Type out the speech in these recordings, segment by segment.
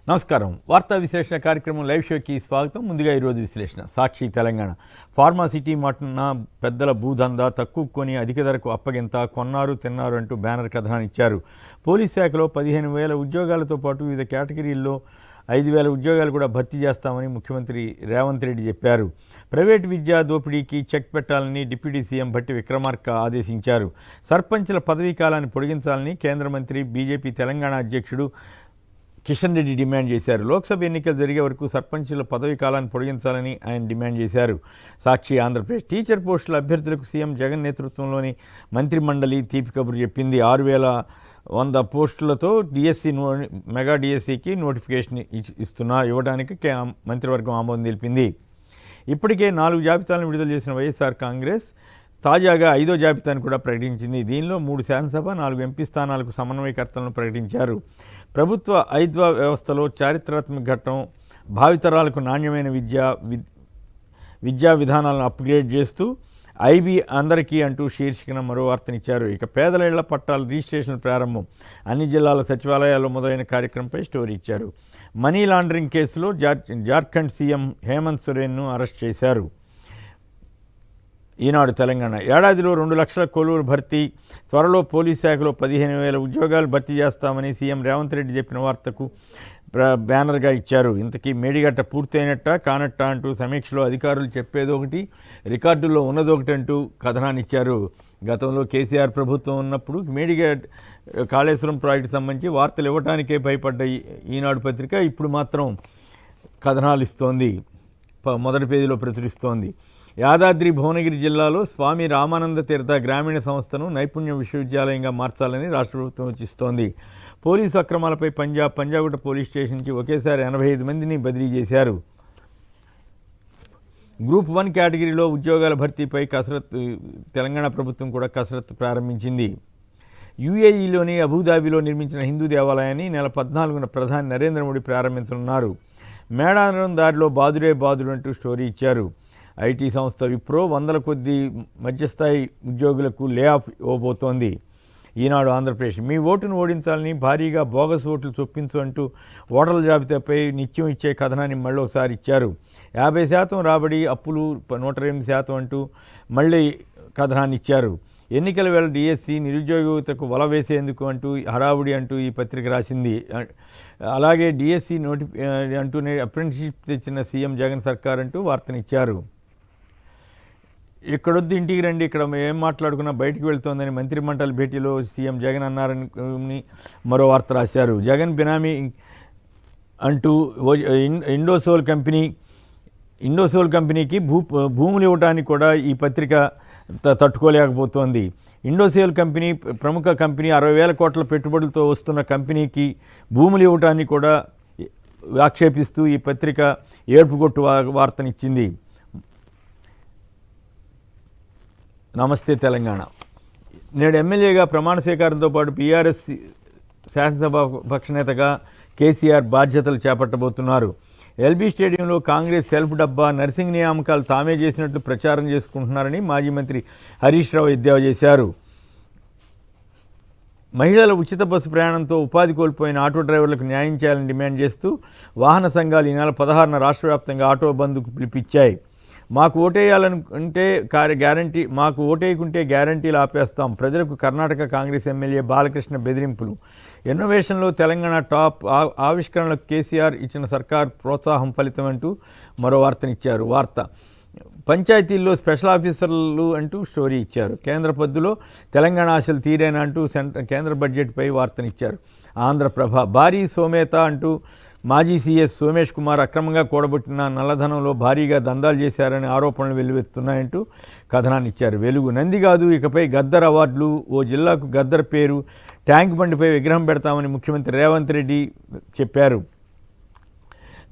నమస్కారం. వార్తా విశ్లేషణ కార్యక్రమం లైవ్ షోకి స్వాగతం. ముందుగా ఈరోజు విశ్లేషణ. సాక్షి తెలంగాణ ఫార్మాసిటీ మాటన పెద్దల భూదందా, తక్కువ కొని అధిక ధరకు అప్పగింత, కొన్నారు తిన్నారు అంటూ బ్యానర్ కథనాన్ని ఇచ్చారు. పోలీస్ శాఖలో 15,000 ఉద్యోగాలతో పాటు వివిధ కేటగిరీల్లో 5,000 ఉద్యోగాలు కూడా భర్తీ చేస్తామని ముఖ్యమంత్రి రేవంత్ రెడ్డి చెప్పారు. ప్రైవేటు విద్యా దోపిడీకి చెక్ పెట్టాలని డిప్యూటీ సీఎం భట్టి విక్రమార్క ఆదేశించారు. సర్పంచ్ల పదవీ కాలాన్ని పొడిగించాలని కేంద్ర మంత్రి బీజేపీ తెలంగాణ అధ్యక్షుడు కిషన్ రెడ్డి డిమాండ్ చేశారు. లోక్సభ ఎన్నికలు జరిగే వరకు సర్పంచుల పదవీ కాలాన్ని పొడిగించాలని ఆయన డిమాండ్ చేశారు. సాక్షి ఆంధ్రప్రదేశ్ టీచర్ పోస్టుల అభ్యర్థులకు సీఎం జగన్ నేతృత్వంలోని మంత్రిమండలి తీపి కబురు చెప్పింది. 6,100 పోస్టులతో డిఎస్సి మెగా డిఎస్సికి నోటిఫికేషన్ ఇవ్వడానికి మంత్రివర్గం ఆమోదం తెలిపింది. ఇప్పటికే 4 జాబితాలను విడుదల చేసిన వైఎస్ఆర్ కాంగ్రెస్ తాజాగా 5వ జాబితాను కూడా ప్రకటించింది. దీనిలో 3 శాసనసభ, 4 ఎంపీ స్థానాలకు సమన్వయకర్తలను ప్రకటించారు. ప్రభుత్వ ఐద్వా వ్యవస్థలో చారిత్రాత్మక ఘట్టం, భావితరాలకు నాణ్యమైన విద్యా విధానాలను అప్గ్రేడ్ చేస్తూ ఐబీ అందరికీ అంటూ శీర్షికన మరో వార్తనిచ్చారు. ఇక పేదల ఇళ్ల పట్టాల రిజిస్ట్రేషన్ ప్రారంభం, అన్ని జిల్లాల సచివాలయాల్లో మొదలైన కార్యక్రమంపై స్టోరీ ఇచ్చారు. మనీ లాండరింగ్ కేసులో జార్ఖండ్ సీఎం హేమంత్ సోరెన్ను అరెస్ట్ చేశారు. ఈనాడు తెలంగాణ ఏడాదిలో 2 లక్షల కొలువులు భర్తీ, త్వరలో పోలీస్ శాఖలో 15,000 ఉద్యోగాలు భర్తీ చేస్తామని సీఎం రేవంత్ రెడ్డి చెప్పిన వార్తకు బ్యానర్గా ఇచ్చారు. ఇంతకీ మేడిగట్ట పూర్తయినట్ట కానట్ట అంటూ సమీక్షలో అధికారులు చెప్పేదొకటి, రికార్డుల్లో ఉన్నదొకటి అంటూ కథనాన్ని ఇచ్చారు. గతంలో కేసీఆర్ ప్రభుత్వం ఉన్నప్పుడు మేడిగట్ట కాళేశ్వరం ప్రాజెక్టు సంబంధించి వార్తలు ఇవ్వడానికే భయపడ్డ ఈనాడు పత్రిక ఇప్పుడు మాత్రం కథనాలు ఇస్తోంది, మొదటి పేజీలో ప్రచురిస్తోంది. యాదాద్రి భువనగిరి జిల్లాలో స్వామి రామానంద తీర్థ గ్రామీణ సంస్థను నైపుణ్య విశ్వవిద్యాలయంగా మార్చాలని రాష్ట్ర ప్రభుత్వం సూచిస్తోంది. పోలీసు అక్రమాలపై పంజాగుట్ట పోలీస్ స్టేషన్ నుంచి ఒకేసారి 85 మందిని బదిలీ చేశారు. గ్రూప్ 1 కేటగిరీలో ఉద్యోగాల భర్తీపై కసరత్తు తెలంగాణ ప్రభుత్వం కూడా కసరత్తు ప్రారంభించింది. యూఏఈలోని అబుదాబిలో నిర్మించిన హిందూ దేవాలయాన్ని నెల 14న ప్రధాని నరేంద్ర మోడీ ప్రారంభించనున్నారు. మేడారం దారిలో బాదుడే బాదుడు అంటూ స్టోరీ ఇచ్చారు. ఐటీ సంస్థ విప్రో 100 కొద్ది మధ్యస్థాయి ఉద్యోగులకు లే ఆఫ్ ఇవ్వబోతోంది. ఈనాడు ఆంధ్రప్రదేశ్ మీ ఓటును ఓడించాలని భారీగా బోగస్ ఓట్లు చొప్పించు అంటూ ఓటర్ల జాబితాపై నిత్యం ఇచ్చే కథనాన్ని మళ్ళీ ఒకసారి ఇచ్చారు. 50% రాబడి, అప్పులు 108% అంటూ మళ్ళీ కథనాన్ని ఇచ్చారు. ఎన్నికల వేళ డిఎస్సి నిరుద్యోగ యువతకు వల వేసేందుకు అంటూ హడావుడి అంటూ ఈ పత్రిక రాసింది. అలాగే డిఎస్సి అంటూనే అప్రెంటిస్షిప్ తెచ్చిన సీఎం జగన్ సర్కార్ అంటూ వార్తనిచ్చారు. ఇక్కడొద్దు ఇంటికి రండి, ఇక్కడ ఏం మాట్లాడుకున్నా బయటికి వెళ్తోందని మంత్రిమండలి భేటీలో సీఎం జగన్ అన్నారని మరో వార్త రాశారు. జగన్ బినామీ అంటూ ఇండోసోల్ కంపెనీకి భూములు ఇవ్వడానికి కూడా ఈ పత్రిక తట్టుకోలేకపోతోంది. ఇండోసోల్ కంపెనీ ప్రముఖ కంపెనీ 60,000 కోట్ల పెట్టుబడులతో వస్తున్న కంపెనీకి భూములు ఇవ్వటాన్ని కూడా ఆక్షేపిస్తూ ఈ పత్రిక ఏడుపుగొట్టు వార్తనిచ్చింది. నమస్తే తెలంగాణ నేడు ఎమ్మెల్యేగా ప్రమాణ స్వీకారంతో పాటు బీఆర్ఎస్ శాసనసభ పక్షనేతగా కేసీఆర్ బాధ్యతలు చేపట్టబోతున్నారు. ఎల్బీ స్టేడియంలో కాంగ్రెస్ సెల్ఫ్ డబ్బా, నర్సింగ్ నియామకాలు తామే చేసినట్లు ప్రచారం చేసుకుంటున్నారని మాజీ మంత్రి హరీష్ రావు ఎద్దేవా చేశారు. మహిళల ఉచిత బస్సు ప్రయాణంతో ఉపాధి కోల్పోయిన ఆటో డ్రైవర్లకు న్యాయం చేయాలని డిమాండ్ చేస్తూ వాహన సంఘాలు ఈ నెల 16న రాష్ట్ర వ్యాప్తంగా ఆటో బంద్కు పిలిపిచ్చాయి. మాకు ఓటేయాలనుకుంటే గ్యారంటీలు ఆపేస్తాం, ప్రజలకు కర్ణాటక కాంగ్రెస్ ఎమ్మెల్యే బాలకృష్ణ బెదిరింపులు. ఇన్నోవేషన్లో తెలంగాణ టాప్, ఆవిష్కరణలకు కేసీఆర్ ఇచ్చిన సర్కార్ ప్రోత్సాహం ఫలితం అంటూ మరో వార్తనిచ్చారు. పంచాయతీల్లో స్పెషల్ ఆఫీసర్లు అంటూ స్టోరీ ఇచ్చారు. కేంద్ర పద్దులో తెలంగాణ ఆశలు తీరేనా అంటూ కేంద్ర బడ్జెట్పై వార్తనిచ్చారు. ఆంధ్రప్రభ భారీ సోమేత అంటూ మాజీ సీఎస్ సోమేష్ కుమార్ అక్రమంగా కూడబెట్టిన నల్లధనంలో భారీగా దందాలు చేశారని ఆరోపణలు వెల్లువెత్తున్నాయంటూ కథనాన్ని ఇచ్చారు. వెలుగు నందిగాదు ఇకపై గద్దర్ అవార్డులు, ఓ జిల్లాకు గద్దర్ పేరు, ట్యాంక్ బండిపై విగ్రహం పెడతామని ముఖ్యమంత్రి రేవంత్ రెడ్డి చెప్పారు.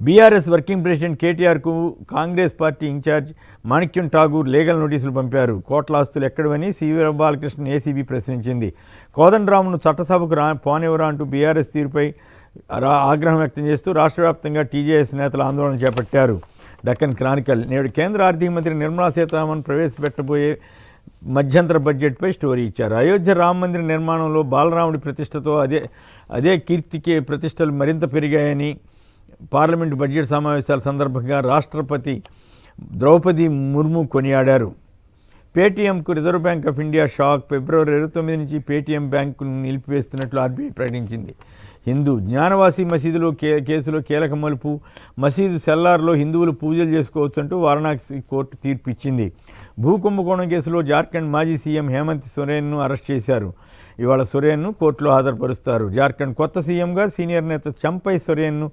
బీఆర్ఎస్ వర్కింగ్ ప్రెసిడెంట్ కేటీఆర్కు Congress party in-charge Manickam Tagore legal నోటీసులు పంపారు. కోట్ల ఆస్తులు ఎక్కడవని సివి బాలకృష్ణ ఏసీబీ ప్రశ్నించింది. కోదండరాంను చట్టసభకు పోనివ్వరా అంటూ బీఆర్ఎస్ తీరుపై ఆగ్రహం వ్యక్తం చేస్తూ రాష్ట్ర వ్యాప్తంగా టీజేఎస్ నేతలు ఆందోళన చేపట్టారు. డక్కన్ క్రానికల్ నేడు కేంద్ర ఆర్థిక మంత్రి నిర్మలా సీతారామన్ ప్రవేశపెట్టబోయే మధ్యంతర బడ్జెట్పై స్టోరీ ఇచ్చారు. అయోధ్య రామ మందిర నిర్మాణంలో బాలరాముడి ప్రతిష్టతో అదే కీర్తికి ప్రతిష్టలు మరింత పెరిగాయని పార్లమెంటు బడ్జెట్ సమావేశాల సందర్భంగా రాష్ట్రపతి ద్రౌపది ముర్ము కొనియాడారు. పేటీఎంకు రిజర్వ్ బ్యాంక్ ఆఫ్ ఇండియా షాక్. ఫిబ్రవరి 29 నుంచి పేటీఎం బ్యాంకును నిలిపివేస్తున్నట్లు ఆర్బీఐ ప్రకటించింది. హిందూ జ్ఞానవాసి మసీదులో కేసులో కీలక మలుపు. మసీదు సెల్లార్లో హిందువులు పూజలు చేసుకోవచ్చంటూ వారణాసి కోర్టు తీర్పు ఇచ్చింది. భూకుంభకోణం కేసులో జార్ఖండ్ మాజీ సీఎం హేమంత్ సోరెన్ను అరెస్ట్ చేశారు. ఇవాళ సోరెన్ను కోర్టులో హాజరుపరుస్తారు. జార్ఖండ్ కొత్త సీఎంగా సీనియర్ నేత చంపై సోరెన్ను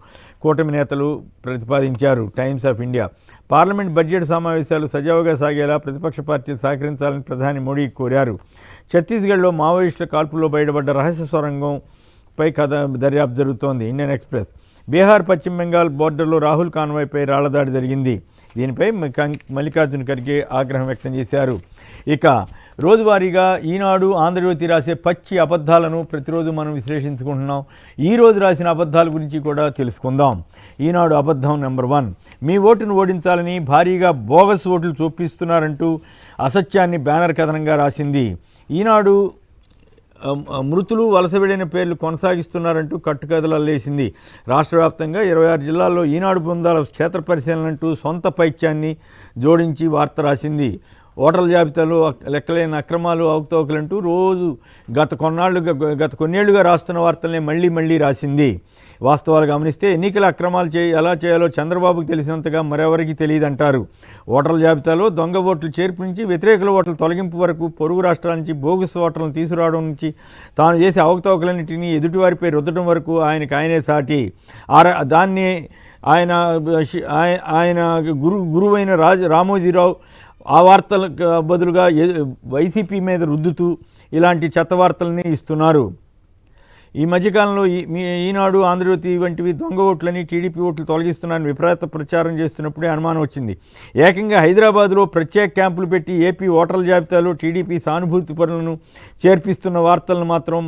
కూటమి నేతలు ప్రతిపాదించారు. Times of India. Parliament budget సమావేశాలు సజావుగా సాగేలా ప్రతిపక్ష పార్టీలు సహకరించాలని ప్రధాని మోడీ కోరారు. ఛత్తీస్గఢ్లో మావోయిస్టుల కాల్పుల్లో బయటపడ్డ రహస్య సొరంగంపై దర్యాప్తు జరుగుతోంది. Indian express. బీహార్ పశ్చిమ బెంగాల్ బోర్డర్లో రాహుల్ కాన్వాయ్పై రాళ్లదాడి జరిగింది. దీనిపై మల్లికార్జున ఖర్గే ఆగ్రహం వ్యక్తం చేశారు. ఇక రోజువారీగా ఈనాడు, ఆంధ్రజ్యోతి రాసే పచ్చి అబద్ధాలను ప్రతిరోజు మనం విశ్లేషించుకుంటున్నాం. ఈరోజు రాసిన అబద్ధాల గురించి కూడా తెలుసుకుందాం. ఈనాడు అబద్ధం నెంబర్ 1. మీ ఓటును ఓడించాలని భారీగా బోగస్ ఓట్లు చూపిస్తున్నారంటూ అసత్యాన్ని బ్యానర్ కథనంగా రాసింది. ఈనాడు మృతులు వలస వెళ్ళిన పేర్లు కొనసాగిస్తున్నారంటూ కట్టుకథలు అల్లేసింది. రాష్ట్ర వ్యాప్తంగా 26 జిల్లాల్లో ఈనాడు బృందాల క్షేత్ర పరిశీలనంటూ సొంత పైత్యాన్ని జోడించి వార్త రాసింది. ఓటర్ల జాబితాలో లెక్కలేని అక్రమాలు, అవకతవకలంటూ రోజు గత కొన్నేళ్లుగా రాస్తున్న వార్తల్ని మళ్ళీ రాసింది. వాస్తవాలు గమనిస్తే ఎన్నికల అక్రమాలు ఎలా చేయాలో చంద్రబాబుకు తెలిసినంతగా మరెవరికి తెలియదంటారు. ఓటర్ల జాబితాలో దొంగ ఓట్లు చేర్పు నుంచి వ్యతిరేకుల ఓట్ల తొలగింపు వరకు, పొరుగు రాష్ట్రాల నుంచి బోగస్ ఓటర్లను తీసుకురావడం నుంచి తాను చేసే అవకతవకలన్నింటినీ ఎదుటివారిపై రుద్దడం వరకు ఆయనే సాటి. దాన్ని ఆయన గురువైన రామోజీరావు ఆ వార్తలకు బదులుగా వైసీపీ మీద రుద్దుతూ ఇలాంటి చెత్త వార్తలని ఇస్తున్నారు. ఈ మధ్యకాలంలో ఈనాడు, ఆంధ్రజ్యోతి వంటివి దొంగ ఓట్లని, టీడీపీ ఓట్లు తొలగిస్తున్నారని విపరీత ప్రచారం చేస్తున్నప్పుడే అనుమానం వచ్చింది. ఏకంగా హైదరాబాద్లో ప్రత్యేక క్యాంపులు పెట్టి ఏపీ ఓటర్ల జాబితాలో టీడీపీ సానుభూతి పరులను చేర్పిస్తున్న వార్తలను మాత్రం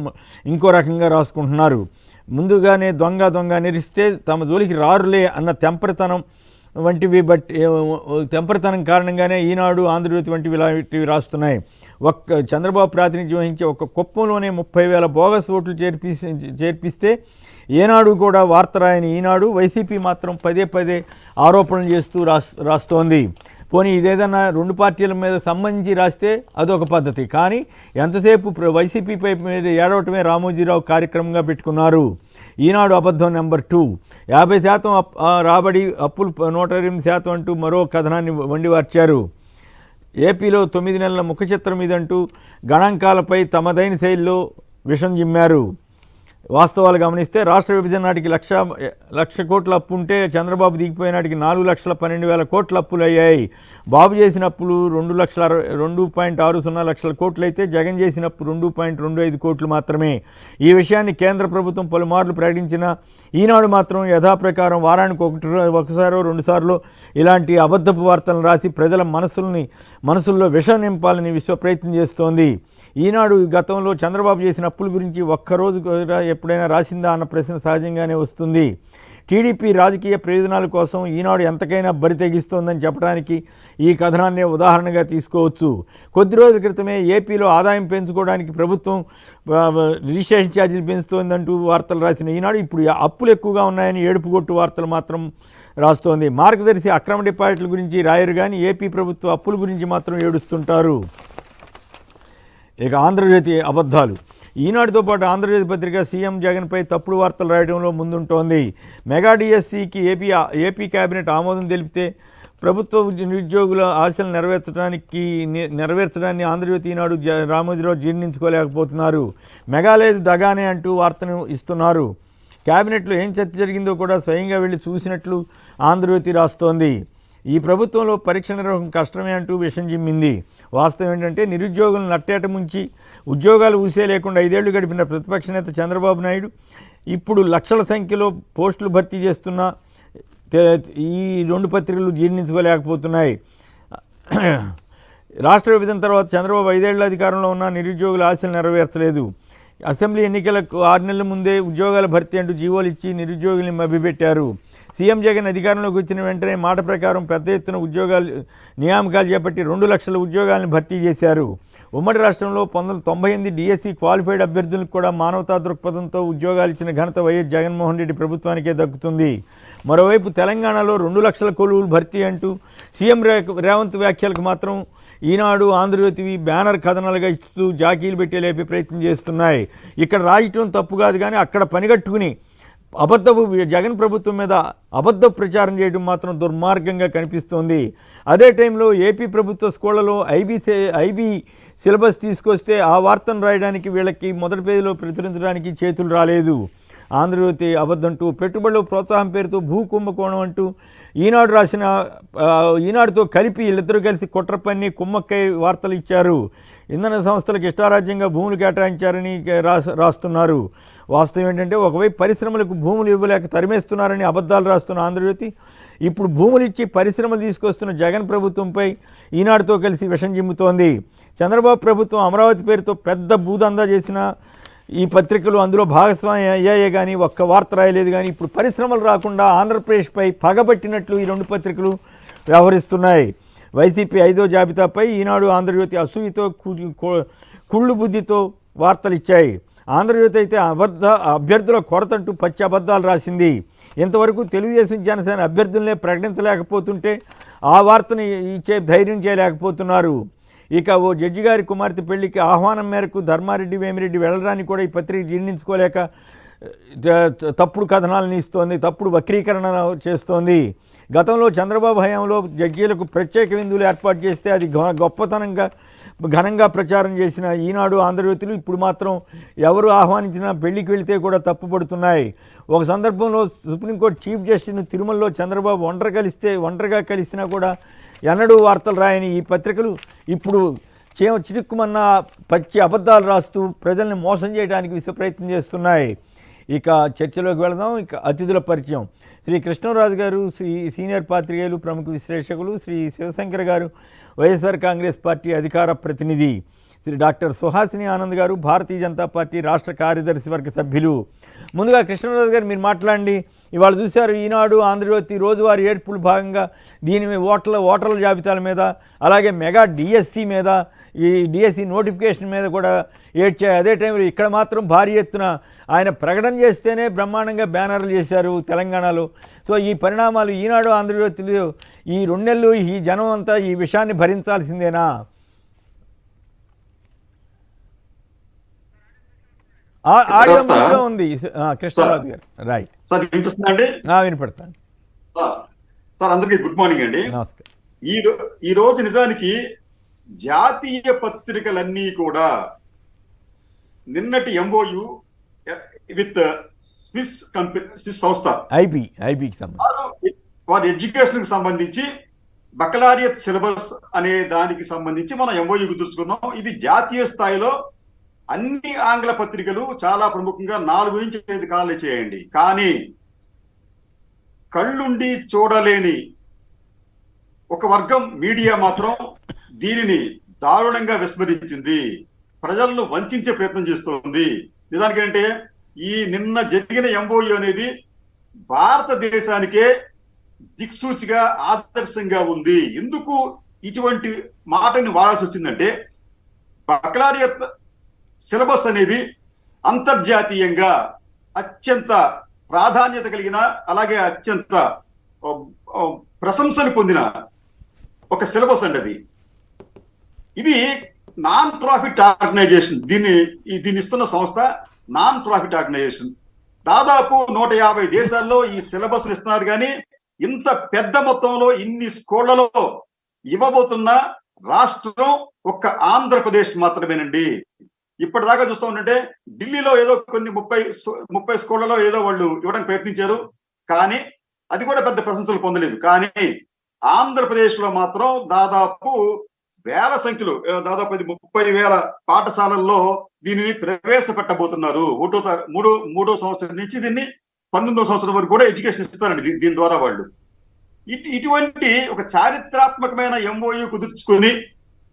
ఇంకో రకంగా రాసుకుంటున్నారు. ముందుగానే దొంగ నిరిస్తే తమ జోలికి రారులే అన్న తెంపరితనం కారణంగానే ఈనాడు, ఆంధ్రజ్యోతి వంటివి రాస్తున్నాయి. చంద్రబాబు ప్రాతినిధ్యం వహించే ఒక కుప్పంలోనే 30,000 బోగస్ ఓట్లు చేర్పిస్తే ఏనాడు కూడా వార్త రాయని ఈనాడు, వైసీపీ మాత్రం పదే ఆరోపణలు చేస్తూ రాస్తోంది. పోనీ ఇదేదన్నా 2 పార్టీల మీద సంబంధించి రాస్తే అదొక పద్ధతి. కానీ ఎంతసేపు వైసీపీపై మీద ఏడవటమే రామోజీరావు కార్యక్రమంగా పెట్టుకున్నారు. ఈనాడు అబద్ధం నెంబర్ 2. 50% రాబడి, అప్పులు 108% అంటూ మరో కథనాన్ని వండివార్చారు. ఏపీలో 9 నెలల ముఖ చిత్రం ఇదంటూ గణాంకాలపై తమదైన శైలిలో విషం జిమ్మారు. వాస్తవాలు గమనిస్తే రాష్ట్ర విభజన నాటికి 1,00,000 కోట్ల అప్పు ఉంటే చంద్రబాబు దిగిపోయే నాటికి 4,12,000 కోట్ల అప్పులు అయ్యాయి. బాబు చేసిన అప్పులు 2.60 లక్షల కోట్లు అయితే జగన్ చేసిన అప్పు 2.25 కోట్లు మాత్రమే. ఈ విషయాన్ని కేంద్ర ప్రభుత్వం పలుమార్లు ప్రకటించిన ఈనాడు మాత్రం యథాప్రకారం వారానికి ఒకసారో 2 సార్లు ఇలాంటి అబద్ధపు వార్తలను రాసి ప్రజల మనసుల్లో విషం నింపాలని ప్రయత్నం చేస్తోంది. ఈనాడు గతంలో చంద్రబాబు చేసిన అప్పుల గురించి ఒక్కరోజు ఎప్పుడైనా రాసిందా అన్న ప్రశ్న సహజంగానే వస్తుంది. టీడీపీ రాజకీయ ప్రయోజనాల కోసం ఈనాడు ఎంతకైనా బరి తెగిస్తోందని చెప్పడానికి ఈ కథనాన్నే ఉదాహరణగా తీసుకోవచ్చు. కొద్ది రోజుల క్రితమే ఏపీలో ఆదాయం పెంచుకోవడానికి ప్రభుత్వం రిజిస్ట్రేషన్ ఛార్జీలు పెంచుతోందంటూ వార్తలు రాసిన ఈనాడు ఇప్పుడు అప్పులు ఎక్కువగా ఉన్నాయని ఏడుపుగొట్టు వార్తలు మాత్రం రాస్తోంది. మార్గదర్శి అక్రమ డిపాజిట్ల గురించి రాయరు కానీ ఏపీ ప్రభుత్వ అప్పుల గురించి మాత్రం ఏడుస్తుంటారు. ఇక ఆంధ్రజ్యోతి అబద్ధాలు. ఈనాడుతో పాటు ఆంధ్రజ్యోతి పత్రిక సీఎం జగన్పై తప్పుడు వార్తలు రాయడంలో ముందుంటోంది. మెగా డిఎస్సికి ఏపీ కేబినెట్ ఆమోదం తెలిపితే ప్రభుత్వ నిరుద్యోగుల ఆశలు నెరవేర్చడాన్ని ఆంధ్రజ్యోతి ఈనాడు రామోజీరావు జీర్ణించుకోలేకపోతున్నారు. మెగా లేదు దగానే అంటూ వార్తను ఇస్తున్నారు. కేబినెట్లో ఏం చర్చ జరిగిందో కూడా స్వయంగా వెళ్ళి చూసినట్లు ఆంధ్రజ్యోతి రాస్తోంది. ఈ ప్రభుత్వంలో పరీక్ష నిర్వహణ కష్టమే అంటూ విషం జిమ్మింది. వాస్తవం ఏంటంటే నిరుద్యోగులను నట్టేట ముంచి ఉద్యోగాలు ఊసే లేకుండా 5 ఏళ్లు గడిపిన ప్రతిపక్ష నేత చంద్రబాబు నాయుడు ఇప్పుడు లక్షల సంఖ్యలో పోస్టులు భర్తీ చేస్తున్న ఈ 2 పత్రికలు జీర్ణించుకోలేకపోతున్నాయి. రాష్ట్ర విభజన తర్వాత చంద్రబాబు 5 ఏళ్ల అధికారంలో ఉన్న నిరుద్యోగుల ఆశలు నెరవేర్చలేదు. అసెంబ్లీ ఎన్నికలకు 6 నెలల ముందే ఉద్యోగాల భర్తీ అంటూ జీవోలు ఇచ్చి నిరుద్యోగుల్ని మభ్యపెట్టారు. సీఎం జగన్ అధికారంలోకి వచ్చిన వెంటనే మాట ప్రకారం పెద్ద ఎత్తున నియామకాలు చేపట్టి 2 లక్షల ఉద్యోగాలను భర్తీ చేశారు. ఉమ్మడి రాష్ట్రంలో 1998 డిఎస్సి క్వాలిఫైడ్ అభ్యర్థులకు కూడా మానవతా దృక్పథంతో ఉద్యోగాలు ఇచ్చిన ఘనత వైఎస్ జగన్మోహన్ రెడ్డి ప్రభుత్వానికే దక్కుతుంది. మరోవైపు తెలంగాణలో 2 లక్షల కొలువులు భర్తీ అంటూ సీఎం రేవంత్ వ్యాఖ్యలకు మాత్రం ఈనాడు, ఆంధ్రజ్యోతివి బ్యానర్ కథనాలుగా ఇస్తూ జాకీలు పెట్టి లేపే ప్రయత్నం చేస్తున్నాయి. ఇక్కడ రాయటం తప్పు కాదు, కానీ అక్కడ పనిగట్టుకుని జగన్ ప్రభుత్వం మీద అబద్ధ ప్రచారం చేయడం మాత్రం దుర్మార్గంగా కనిపిస్తోంది. అదే టైంలో ఏపీ ప్రభుత్వ స్కూళ్లలో ఐబీ సిలబస్ తీసుకొస్తే ఆ వార్తను రాయడానికి వీళ్ళకి మొదటి పేజీలో ప్రచురించడానికి చేతులు రాలేదు. ఆంధ్రజ్యోతి అబద్ధంటూ పెట్టుబడుల ప్రోత్సాహం పేరుతో భూ కుంభకోణం అంటూ ఈనాడుతో కలిపి వీళ్ళిద్దరూ కలిసి కుట్ర పన్ని కుమ్మక్కై వార్తలు ఇచ్చారు. ఇంధన సంస్థలకు ఇష్టారాజ్యంగా భూములు కేటాయించారని రాస్తున్నారు. వాస్తవం ఏంటంటే ఒకవైపు పరిశ్రమలకు భూములు ఇవ్వలేక తరిమేస్తున్నారని అబద్ధాలు రాస్తున్న ఆంధ్రజ్యోతి ఇప్పుడు భూములు ఇచ్చి పరిశ్రమలు తీసుకొస్తున్న జగన్ ప్రభుత్వంపై ఈనాడుతో కలిసి విషం జిమ్ముతోంది. చంద్రబాబు ప్రభుత్వం అమరావతి పేరుతో పెద్ద భూదందా చేసిన ఈ పత్రికలు అందులో భాగస్వామ్యం అయ్యాయే కానీ ఒక్క వార్త రాయలేదు. కానీ ఇప్పుడు పరిశ్రమలు రాకుండా ఆంధ్రప్రదేశ్పై పగబట్టినట్లు ఈ 2 పత్రికలు వ్యవహరిస్తున్నాయి. వైసీపీ 5వ జాబితాపై ఈనాడు, ఆంధ్రజ్యోతి అసూయతో కుళ్ళు బుద్ధితో వార్తలు ఇచ్చాయి. ఆంధ్రజ్యోతి అయితే అభ్యర్థుల కొరతంటూ పచ్చి అబద్ధాలు రాసింది. ఇంతవరకు తెలుగుదేశం, జనసేన అభ్యర్థులనే ప్రకటించలేకపోతుంటే ఆ వార్తను ఇచ్చే ధైర్యం చేయలేకపోతున్నారు. ఇక ఓ జడ్జి గారి కుమార్తె పెళ్లికి ఆహ్వానం మేరకు ధర్మారెడ్డి, వేమిరెడ్డి వెళ్ళడాన్ని కూడా ఈ పత్రిక జీర్ణించుకోలేక తప్పుడు కథనాలను ఇస్తోంది, తప్పుడు వక్రీకరణ చేస్తోంది. గతంలో చంద్రబాబు హయాంలో జడ్జీలకు ప్రత్యేక విందులు ఏర్పాటు చేస్తే అది ఘనంగా ప్రచారం చేసిన ఈనాడు, ఆంధ్రజ్యోతులు ఇప్పుడు మాత్రం ఎవరు ఆహ్వానించినా పెళ్లికి వెళితే కూడా తప్పుపడుతున్నాయి. ఒక సందర్భంలో సుప్రీంకోర్టు చీఫ్ జస్టిస్ను తిరుమలలో చంద్రబాబు ఒంటరిగా కలిసినా కూడా ఎన్నడూ వార్తలు రాయని ఈ పత్రికలు ఇప్పుడు చిటుక్కుమన్న పచ్చి అబద్ధాలు రాస్తూ ప్రజల్ని మోసం చేయడానికి విశ్వ ప్రయత్నం చేస్తున్నాయి. ఇక చర్చలోకి వెళదాం. ఇక అతిథుల పరిచయం. శ్రీ కృష్ణరాజు గారు సీనియర్ పాత్రికేయులు, ప్రముఖ విశ్లేషకులు. శ్రీ శివశంకర్ గారు వైఎస్ఆర్ కాంగ్రెస్ పార్టీ అధికార ప్రతినిధి. శ్రీ డాక్టర్ సుహాసిని ఆనంద్ గారు భారతీయ జనతా పార్టీ రాష్ట్ర కార్యదర్శి వర్గ సభ్యులు. ముందుగా కృష్ణరాజు గారు మీరు మాట్లాడండి. ఇవాళ చూశారు ఈనాడు, ఆంధ్రజ్యోతి రోజువారీ ఏర్పులు భాగంగా దీని ఓటర్ల జాబితాల మీద, అలాగే మెగా డిఎస్సి మీద, ఈ డిఎస్సి నోటిఫికేషన్ మీద కూడా ఏడ్చాయి. అదే టైంలో ఇక్కడ మాత్రం భారీ ఎత్తున ఆయన ప్రకటన చేస్తేనే బ్రహ్మాండంగా బ్యానర్లు చేశారు తెలంగాణలో. సో ఈ పరిణామాలు ఈనాడు, ఆంధ్రజ్యోతిలో ఈ 2 నెలలు ఈ జనం అంతా ఈ విషయాన్ని భరించాల్సిందేనా? ఆడియో మంచిగా ఉంది కృష్ణరాజు గారు. రైట్ సార్, వినిపిస్తుందండి? వినపడతాను సార్. అందరికీ గుడ్ మార్నింగ్ అండి. నమస్కారం. ఈ రోజు నిజానికి జాతీయ పత్రికలన్నీ కూడా నిన్నటి ఎంఓయు విత్ స్విస్ సంస్థ ఐబీకి సంబంధించి వారి ఎడ్యుకేషన్ కి సంబంధించి బకలారియత్ సిలబస్ అనే దానికి సంబంధించి మనం ఎంఓయు కుదుర్చుకున్నాం. ఇది జాతీయ స్థాయిలో అన్ని ఆంగ్ల పత్రికలు చాలా ప్రముఖంగా 4 నుంచి 5 కాలాలు చేయండి. కానీ కళ్ళుండి చూడలేని ఒక వర్గం మీడియా మాత్రం దీనిని దారుణంగా విస్మరించింది, ప్రజలను వంచే ప్రయత్నం చేస్తోంది. నిజానికంటే ఈ నిన్న జరిగిన ఎంఓయు అనేది భారతదేశానికే దిక్సూచిగా ఆదర్శంగా ఉంది. ఎందుకు ఇటువంటి మాటని వాడాల్సి వచ్చిందంటే బకలారియత్ సిలబస్ అనేది అంతర్జాతీయంగా అత్యంత ప్రాధాన్యత కలిగిన, అలాగే అత్యంత ప్రశంసలు పొందిన ఒక సిలబస్ అండి. ఇది నాన్ ప్రాఫిట్ ఆర్గనైజేషన్, దీన్ని ఇస్తున్న సంస్థ నాన్ ప్రాఫిట్ ఆర్గనైజేషన్. దాదాపు 150 దేశాల్లో ఈ సిలబస్ ఇస్తున్నారు. కానీ ఇంత పెద్ద మొత్తంలో ఇన్ని స్కూళ్లలో ఇవ్వబోతున్న రాష్ట్రం ఒక్క ఆంధ్రప్రదేశ్ మాత్రమేనండి. ఇప్పటిదాకా చూస్తూ ఉంటే ఢిల్లీలో ఏదో కొన్ని 30 స్కూళ్లలో ఏదో వాళ్ళు ఇవ్వడానికి ప్రయత్నించారు, కానీ అది కూడా పెద్ద ప్రశంసలు పొందలేదు. కానీ ఆంధ్రప్రదేశ్ లో మాత్రం దాదాపు వేల సంఖ్యలో, దాదాపు 30,000 పాఠశాలల్లో దీనిని ప్రవేశపెట్టబోతున్నారు. మూడో సంవత్సరం నుంచి దీన్ని 19వ సంవత్సరం వరకు కూడా ఎడ్యుకేషన్ ఇస్తారండి దీని ద్వారా వాళ్ళు. ఇటువంటి ఒక చారిత్రాత్మకమైన ఎంఓయు కుదుర్చుకొని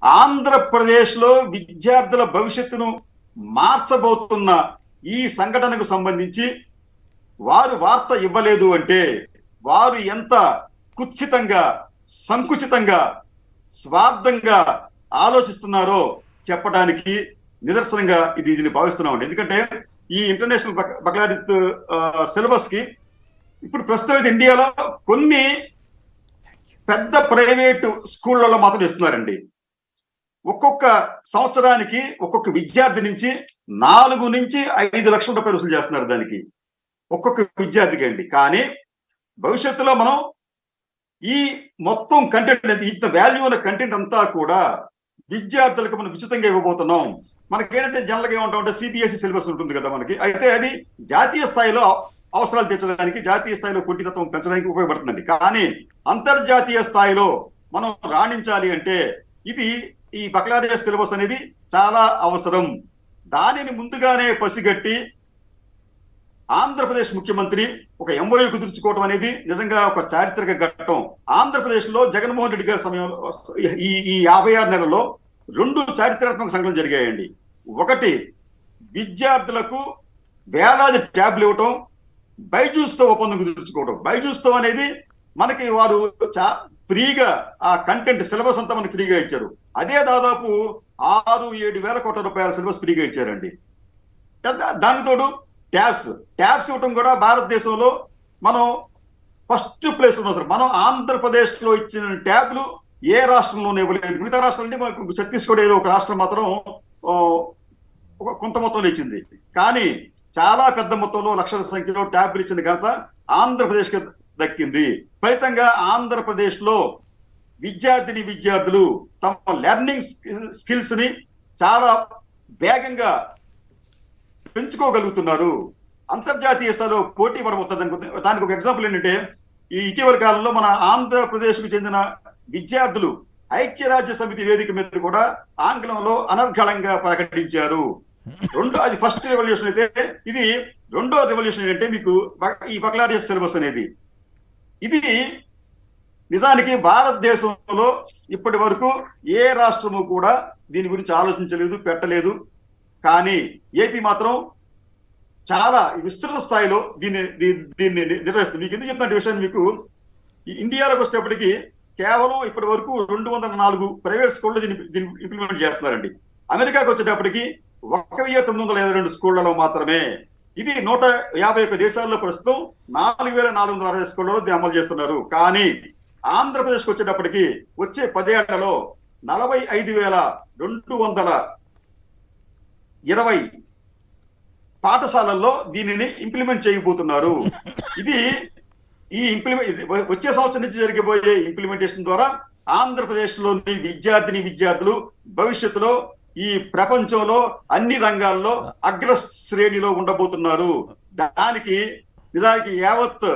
ఆంధ్రప్రదేశ్ లో విద్యార్థుల భవిష్యత్తును మార్చబోతున్న ఈ సంఘటనకు సంబంధించి వారు వార్త ఇవ్వలేదు అంటే వారు ఎంత కుత్సితంగా, సంకుచితంగా, స్వార్థంగా ఆలోచిస్తున్నారో చెప్పడానికి నిదర్శనంగా దీన్ని భావిస్తున్నామండి. ఎందుకంటే ఈ ఇంటర్నేషనల్ బక్లారిత్ సిలబస్ కి ఇప్పుడు ప్రస్తుతం ఇండియాలో కొన్ని పెద్ద ప్రైవేటు స్కూళ్లలో మాత్రం ఇస్తున్నారండి. ఒక్కొక్క సంవత్సరానికి ఒక్కొక్క విద్యార్థి నుంచి 4 నుంచి 5 లక్షల రూపాయలు వసూలు చేస్తున్నారు దానికి, ఒక్కొక్క విద్యార్థికి అండి. కానీ భవిష్యత్తులో మనం ఈ మొత్తం కంటెంట్, ఇంత వాల్యూ ఉన్న కంటెంట్ అంతా కూడా విద్యార్థులకు మనం ఉచితంగా ఇవ్వబోతున్నాం. మనకేంటంటే జనరల్గా ఏమంటామంటే సిబిఎస్ఈ సిలబస్ ఉంటుంది కదా మనకి, అయితే అది జాతీయ స్థాయిలో అవసరాలు తీర్చడానికి, జాతీయ స్థాయిలో పోటీతత్వం పెంచడానికి ఉపయోగపడుతుందండి. కానీ అంతర్జాతీయ స్థాయిలో మనం రాణించాలి అంటే ఈ బక్లారియస్ సిలబస్ అనేది చాలా అవసరం. దానిని ముందుగానే పసిగట్టి ఆంధ్రప్రదేశ్ ముఖ్యమంత్రి ఒక ఎంఓయూ కుదుర్చుకోవడం అనేది నిజంగా ఒక చారిత్రక ఘట్టం. ఆంధ్రప్రదేశ్ లో జగన్మోహన్ రెడ్డి గారి సమయంలో ఈ 56 నెలల్లో 2 చారిత్రాత్మక సంఘటనలు జరిగాయండి. ఒకటి, విద్యార్థులకు వేలాది ట్యాబ్లు ఇవ్వటం, బైజూస్ తో ఒప్పందం కుదుర్చుకోవడం. బైజూస్ తో అనేది మనకి వారు ఫ్రీగా ఆ కంటెంట్ సిలబస్ అంతా మనకి ఫ్రీగా ఇచ్చారు. అదే దాదాపు 6-7 వేల కోట్ల రూపాయల సిలబస్ ఫ్రీగా ఇచ్చారండి. దానికి తోడు ట్యాబ్స్ ఇవ్వటం కూడా భారతదేశంలో మనం ఫస్ట్ ప్లేస్ ఉన్నాం సార్. మనం ఆంధ్రప్రదేశ్ లో ఇచ్చిన ట్యాబ్లు ఏ రాష్ట్రంలోనే ఇవ్వలేదు. మిగతా రాష్ట్రాలంటే మనకు ఛత్తీస్గఢ్ ఏదో ఒక రాష్ట్రం మాత్రం కొంత మొత్తంలో ఇచ్చింది. కానీ చాలా పెద్ద మొత్తంలో లక్షల సంఖ్యలో ట్యాబ్లు ఇచ్చిన ఘనత ఆంధ్రప్రదేశ్ కి దక్కింది. ఫలితంగా ఆంధ్రప్రదేశ్ లో విద్యార్థులు తమ లెర్నింగ్ స్కిల్స్ ని చాలా వేగంగా పెంచుకోగలుగుతున్నారు. అంతర్జాతీయ స్థాయిలో పోటీ పడబోతుంది. దానికి ఒక ఎగ్జాంపుల్ ఏంటంటే, ఈ ఇటీవల కాలంలో మన ఆంధ్రప్రదేశ్ కు చెందిన విద్యార్థులు ఐక్యరాజ్య సమితి వేదిక మీద కూడా ఆంగ్లంలో అనర్గళంగా ప్రకటించారు. అది ఫస్ట్ రెవల్యూషన్ అయితే, ఇది రెండో రెవల్యూషన్ ఏంటంటే మీకు ఈ బక్లారియస్ సిలబస్ అనేది. ఇది నిజానికి భారతదేశంలో ఇప్పటి వరకు ఏ రాష్ట్రము కూడా దీని గురించి ఆలోచించలేదు, పెట్టలేదు. కానీ ఏపీ మాత్రం చాలా విస్తృత స్థాయిలో దీన్ని నిర్వహిస్తుంది. మీకు ఎందుకు చెప్తున్న విషయం, మీకు ఇండియాలోకి వచ్చేటప్పటికి కేవలం ఇప్పటి వరకు 204 ప్రైవేట్ స్కూళ్ళు దీన్ని ఇంప్లిమెంట్ చేస్తున్నారండి. అమెరికాకి వచ్చేటప్పటికి 1922 స్కూళ్లలో మాత్రమే. ఇది 151 దేశాల్లో ప్రస్తుతం 4460 స్కూళ్లలో అమలు చేస్తున్నారు. కానీ ఆంధ్రప్రదేశ్కి వచ్చేటప్పటికి వచ్చే 10 ఏళ్లలో 45,220 పాఠశాలల్లో దీనిని ఇంప్లిమెంట్ చేయబోతున్నారు. ఈ వచ్చే సంవత్సరం నుంచి జరిగిపోయే ఇంప్లిమెంటేషన్ ద్వారా ఆంధ్రప్రదేశ్ లోని విద్యార్థులు భవిష్యత్తులో ఈ ప్రపంచంలో అన్ని రంగాల్లో అగ్ర శ్రేణిలో ఉండబోతున్నారు. నిజానికి యావత్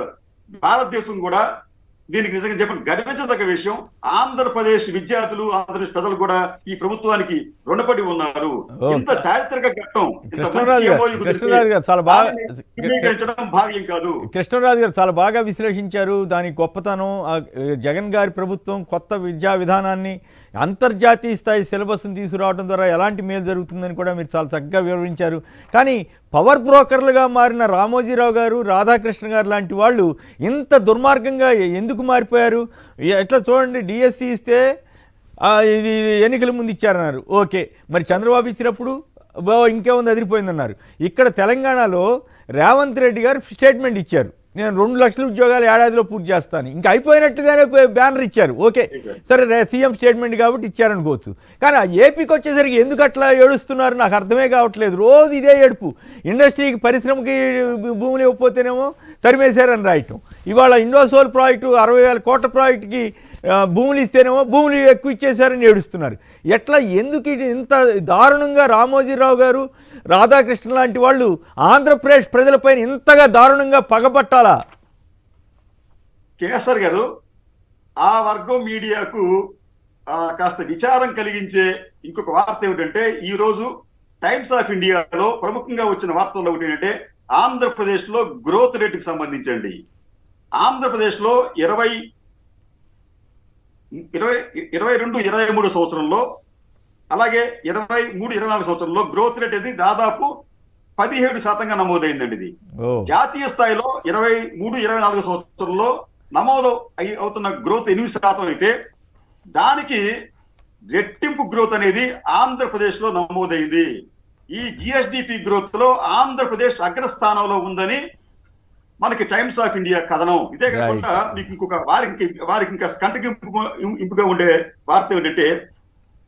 భారతదేశం కూడా దీనికి నిజంగా చెప్పండి గర్వించదగ్గ విషయం. ఆంధ్రప్రదేశ్ విద్యార్థులు, ఆంధ్రప్రదేశ్ ప్రజలు కూడా ఈ ప్రభుత్వానికి రుణపడి ఉన్నారు. ఇంత చారిత్రక ఘట్టం భావ్యం కాదు. కృష్ణరాజు గారు చాలా బాగా విశ్లేషించారు దాని గొప్పతనం. జగన్ గారి ప్రభుత్వం కొత్త విద్యా విధానాన్ని, అంతర్జాతీయ స్థాయి సిలబస్ని తీసుకురావడం ద్వారా ఎలాంటి మేలు జరుగుతుందని కూడా మీరు చాలా చక్కగా వివరించారు. కానీ పవర్ బ్రోకర్లుగా మారిన రామోజీరావు గారు, రాధాకృష్ణ గారు లాంటి వాళ్ళు ఇంత దుర్మార్గంగా ఎందుకు మారిపోయారు? ఎట్లా చూడండి, డిఎస్సి ఇస్తే ఇది ఎన్నికల ముందు ఇచ్చారన్నారు, ఓకే. మరి చంద్రబాబు ఇచ్చినప్పుడు ఇంకేముంది అదిరిపోయిందన్నారు. ఇక్కడ తెలంగాణలో రేవంత్ రెడ్డి గారు స్టేట్మెంట్ ఇచ్చారు, నేను 2 లక్షల ఉద్యోగాలు ఏడాదిలో పూర్తి చేస్తాను. ఇంకా అయిపోయినట్టుగానే బ్యానర్ ఇచ్చారు, ఓకే సరే సీఎం స్టేట్మెంట్ కాబట్టి ఇచ్చారనుకోవచ్చు. కానీ ఆ ఏపీకి వచ్చేసరికి ఎందుకు అట్లా ఏడుస్తున్నారు నాకు అర్థమే కావట్లేదు. రోజు ఇదే ఏడుపు. ఇండస్ట్రీకి, పరిశ్రమకి భూములు ఇవ్వకపోతేనేమో తరిమేశారని రాయటం. ఇవాళ ఇండోసోల్ ప్రాజెక్టు 60,000 కోట్ల ప్రాజెక్టుకి భూములు ఇస్తేనేమో భూములు ఎక్కువ ఇచ్చేశారని ఏడుస్తున్నారు. ఎట్లా, ఎందుకు ఇంత దారుణంగా రామోజీరావు గారు, రాధాకృష్ణ లాంటి వాళ్ళు ఆంధ్రప్రదేశ్ ప్రజలపైన ఇంతగా దారుణంగా పగబట్టాలా? కేసర్ గారు, ఆ వర్గం మీడియాకు కాస్త విచారం కలిగించే ఇంకొక వార్త ఏమిటంటే, ఈ రోజు టైమ్స్ ఆఫ్ ఇండియాలో ప్రముఖంగా వచ్చిన వార్తల్లో ఒకటి ఏంటంటే, ఆంధ్రప్రదేశ్ లో గ్రోత్ రేటుకి సంబంధించండి. ఆంధ్రప్రదేశ్ లో 22-23 సంవత్సరంలో అలాగే 23-24 సంవత్సరంలో గ్రోత్ రేట్ అనేది దాదాపు 17% నమోదైందండి. ఇది జాతీయ స్థాయిలో 23-24 సంవత్సరంలో నమోదు అవుతున్న గ్రోత్ 8% అయితే దానికి రెట్టింపు గ్రోత్ అనేది ఆంధ్రప్రదేశ్ లో నమోదైంది. ఈ జిఎస్డిపి గ్రోత్ లో ఆంధ్రప్రదేశ్ అగ్రస్థానంలో ఉందని మనకి టైమ్స్ ఆఫ్ ఇండియా కథనం. ఇదే కాకుండా మీకు ఇంకొక వారికి ఇంకా కంటగింపుగా ఉండే వార్త ఏంటంటే,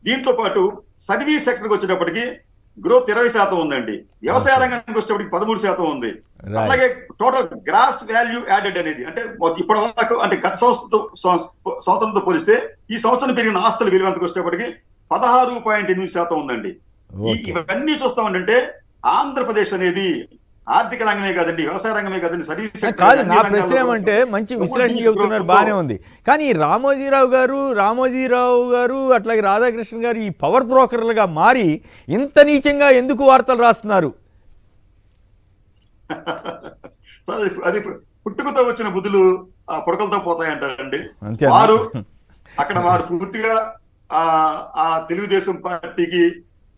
దీంతో పాటు సర్వీస్ సెక్టర్కి వచ్చేటప్పటికి గ్రోత్ 20% ఉందండి. వ్యవసాయ రంగానికి వచ్చేటప్పటికి 13% ఉంది. అలాగే టోటల్ గ్రాస్ వాల్యూ యాడెడ్ అనేది అంటే ఇప్పటి వరకు అంటే గత సంవత్సరంతో పోలిస్తే ఈ సంవత్సరం పెరిగిన ఆస్తుల విలువ ఎంతకు వచ్చేటప్పటికి 16.8% ఉందండి. ఇవన్నీ చూస్తామంటే ఆంధ్రప్రదేశ్ అనేది ఆర్థిక రంగమే కాదండి, వ్యవసాయ రంగమే కాదండి, సర్వీస్ కాదు. నా ప్రశ్న ఏమంటే, మంచి విశ్లేషణ చెబుతున్నారు, బాగానే ఉంది. కానీ రామోజీరావు గారు అట్లాగే రాధాకృష్ణ గారు ఈ పవర్ బ్రోకర్లుగా మారి ఇంత నీచంగా ఎందుకు వార్తలు రాస్తున్నారు? సార్ అది పుట్టుకతో వచ్చిన బుద్ధులు పొడకలతో పోతాయంటారండి. వారు పూర్తిగా ఆ తెలుగుదేశం పార్టీకి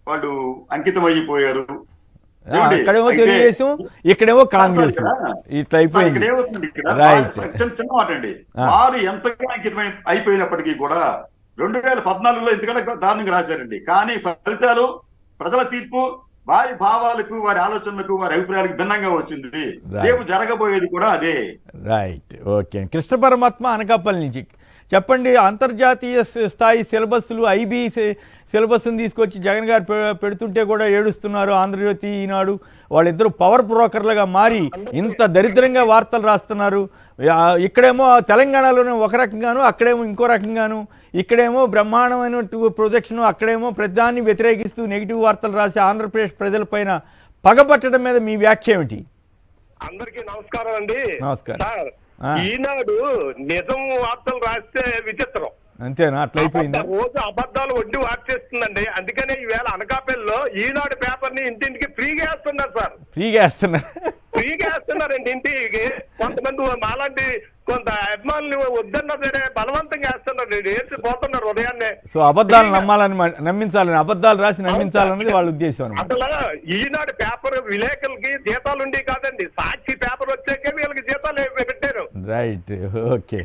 వాళ్ళు అంకితం అయిపోయారు. అక్కడేమో తెలుగుదేశం, ఇక్కడేమో కాంగ్రెస్. ఇట్లా అయిపోయింది. చిన్న మాట అండి, వారు ఎంతగా అంకితం అయిపోయినప్పటికీ కూడా 2014లో ఇంతకంటే దారుణంగా రాశారండి. కానీ ఫలితాలు, ప్రజల తీర్పు వారి భావాలకు, వారి ఆలోచనలకు, వారి అభిప్రాయాలకు భిన్నంగా వచ్చింది. రేపు జరగబోయేది కూడా అదే. Right, okay. కృష్ణ పరమాత్మ అనకాపల్లి నుంచి చెప్పండి. అంతర్జాతీయ స్థాయి సిలబస్లు, ఐబీ సిలబస్ని తీసుకొచ్చి జగన్ గారు పెడుతుంటే కూడా ఏడుస్తున్నారు. ఆంధ్రజ్యోతి, ఈనాడు వాళ్ళిద్దరూ పవర్ బ్రోకర్లుగా మారి ఇంత దరిద్రంగా వార్తలు రాస్తున్నారు. ఇక్కడేమో తెలంగాణలోనే ఒక రకంగాను, అక్కడేమో ఇంకో రకంగాను, ఇక్కడేమో బ్రహ్మాండమైన ప్రొజెక్షన్, అక్కడేమో ప్రధాన్ని వ్యతిరేకిస్తూ నెగిటివ్ వార్తలు రాసి ఆంధ్రప్రదేశ్ ప్రజలపైన పగబట్టడం మీద మీ వ్యాఖ్య ఏమిటి? అందరికీ నమస్కారం అండి. నమస్కారం. ఈనాడు నిజం వార్తలు రాస్తే విచిత్రం, అంతేనా? అట్లయిపోయింది. రోజు అబద్ధాలు వడ్డీ వార్చేస్తుందండి. అందుకనే ఈవేళ అనకాపల్లిలో ఈనాడు పేపర్ ని ఇంటింటికి ఫ్రీగా వేస్తున్నారు సార్. ఫ్రీగా వేస్తున్నారండి ఇంటికి. కొంతమంది మాలాంటి కొంత అభిమానులు వద్దన్నా సరే బలవంతంగా వేస్తున్నారు, వేసి పోతున్నారు ఉదయాన్నే. సో అబద్ధాలు నమ్మించాలని, అబద్ధాలు రాసి నమ్మించాలన్నది వాళ్ళ ఉద్దేశం. అసలు ఈనాడు పేపర్ విలేకరులకి జీతాలు ఉండి కాదండి, సాక్షి పేపర్ వచ్చాకే వీళ్ళకి జీతాలు పెట్టారు. Right, okay.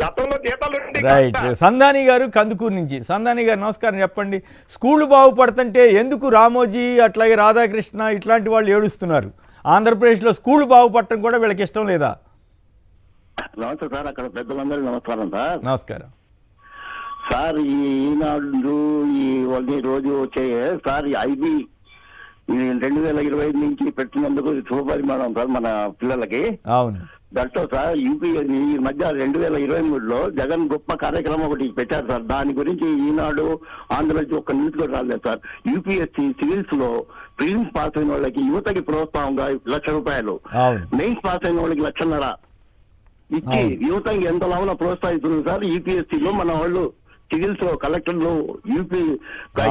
గతంలో జీతాలు రైట్. సందాని గారు కందుకూరు నుంచి. సందాని గారు నమస్కారం. చెప్పండి, స్కూళ్ళు బాగుపడుతుంటే ఎందుకు రామోజీ అట్లాగే రాధాకృష్ణ ఇట్లాంటి వాళ్ళు ఏడుస్తున్నారు? ఆంధ్రప్రదేశ్లో స్కూళ్ళు బాగుపడటం కూడా వీళ్ళకి ఇష్టం లేదా? నమస్తే సార్, అక్కడ పెద్దలందరికీ నమస్కారం సార్. నమస్కారం సార్. ఈ ఈనాడు ఈ రోజు వచ్చే సార్ ఐబీ 2025 నుంచి పెట్టినందుకు శుభపరిమాణం సార్ మన పిల్లలకి. అవును. దాంట్లో సార్ యూపీ ఈ మధ్య 2023లో జగన్ గొప్ప కార్యక్రమం ఒకటి పెట్టారు సార్. దాని గురించి ఈనాడు, ఆంధ్రప్రదేశ్ ఒక్క న్యూస్ కూడా రాలేదు సార్. యూపీఎస్సీ సివిల్స్ లో ప్రిలిమ్స్ పాస్ అయిన వాళ్ళకి యువతకి ప్రోత్సాహంగా ₹1,00,000, మెయిన్స్ పాస్ అయిన వాళ్ళకి ₹1,50,000 ఇచ్చి యువతకి ఎంత లాభం ప్రోత్సహిస్తున్నారు సార్. యూపీఎస్సీలో మన వాళ్ళు సివిల్స్ లో కలెక్టర్లు, యూపీ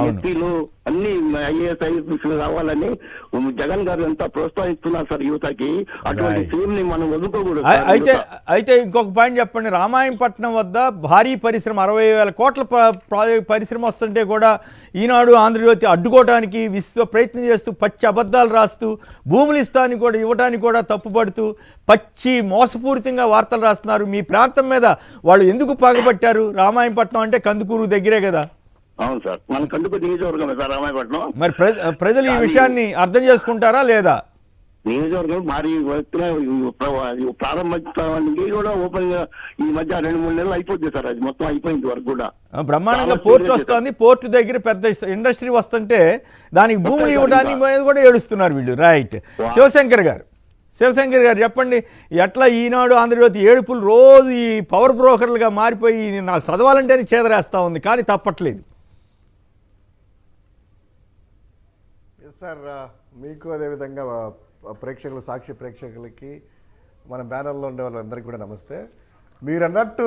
ఎస్పీలు అన్ని ఐఏఎస్ ఐఎస్ రావాలని జగన్ గారు ఎంత ప్రోత్సహిస్తున్నారు సార్ యువతకి. అటువంటి సీఎం ని మనం వదులుకోకూడదు. అయితే ఇంకొక పాయింట్ చెప్పండి. రామాయంపట్నం వద్ద భారీ పరిశ్రమ 60,000 కోట్ల పరిశ్రమ వస్తుంటే కూడా ఈనాడు, ఆంధ్రజ్యోతి అడ్డుకోవడానికి ప్రయత్నం చేస్తూ పచ్చి అబద్ధాలు రాస్తూ భూములు ఇవ్వడానికి కూడా తప్పుపడుతూ పచ్చి మోసపూరితంగా వార్తలు రాస్తున్నారు. మీ ప్రాంతం మీద వాళ్ళు ఎందుకు పగబట్టారు? రామాయంపట్నం అంటే కందుకూరు దగ్గరే కదా. అవును సార్, మన కందుకూరు నియోజకవర్గం సార్ రామాయపట్నం. మరి ప్రజలు ఈ విషయాన్ని అర్థం చేసుకుంటారా లేదా? నియోజకవర్గం భారీ ప్రారంభించడానికి కూడా ఓపెన్ గా ఈ మధ్య 2-3 నెలలు అయిపోద్ది సార్. అది మొత్తం అయిపోయింది వరకు కూడా. బ్రహ్మాండంగా పోర్టు వస్తుంది. పోర్టు దగ్గర పెద్ద ఇండస్ట్రీ వస్తుంటే దానికి భూములు ఇవ్వడానికి కూడా ఏడుస్తున్నారు వీళ్ళు. రైట్. శివశంకర్ గారు చెప్పండి, ఎట్లా ఈనాడు, ఆంధ్రజ్యోతి ఏడుపులు రోజు ఈ పవర్ బ్రోకర్లుగా మారిపోయి నాకు చదవాలంటేనే చేదరేస్తా ఉంది, కానీ తప్పట్లేదు. సార్, మీకు అదేవిధంగా ప్రేక్షకులు, సాక్షి ప్రేక్షకులకి, మన బ్యానర్లో ఉండే వాళ్ళందరికీ కూడా నమస్తే. మీరు అన్నట్టు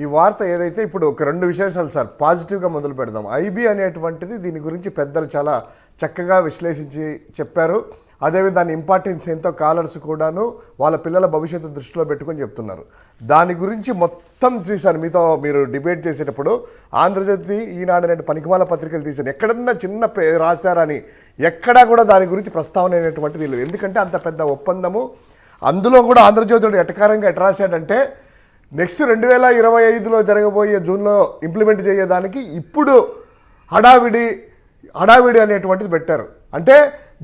ఈ వార్త ఏదైతే ఇప్పుడు ఒక 2 విశేషాలు సార్ పాజిటివ్గా మొదలు పెడదాం. ఐబీ అనేటువంటిది దీని గురించి పెద్దలు చాలా చక్కగా విశ్లేషించి చెప్పారు. అదేవిధంగా దాని ఇంపార్టెన్స్ ఎంతో కాలర్స్ కూడాను వాళ్ళ పిల్లల భవిష్యత్తు దృష్టిలో పెట్టుకొని చెప్తున్నారు. దాని గురించి మొత్తం చూశాను మీతో మీరు డిబేట్ చేసేటప్పుడు. ఆంధ్రజ్యోతి, ఈనాడు అనే పనికిమాల పత్రికలు తీశాను. ఎక్కడన్నా చిన్న రాశారని ఎక్కడా కూడా దాని గురించి ప్రస్తావన అనేటువంటిది లేదు. ఎందుకంటే అంత పెద్ద ఒప్పందము. అందులో కూడా ఆంధ్రజ్యోతి ఎటకారంగా ఎట రాశాడంటే నెక్స్ట్ 2025లో జరగబోయే జూన్లో ఇంప్లిమెంట్ చేయడానికి ఇప్పుడు హడావిడి అనేటువంటిది పెట్టారు. అంటే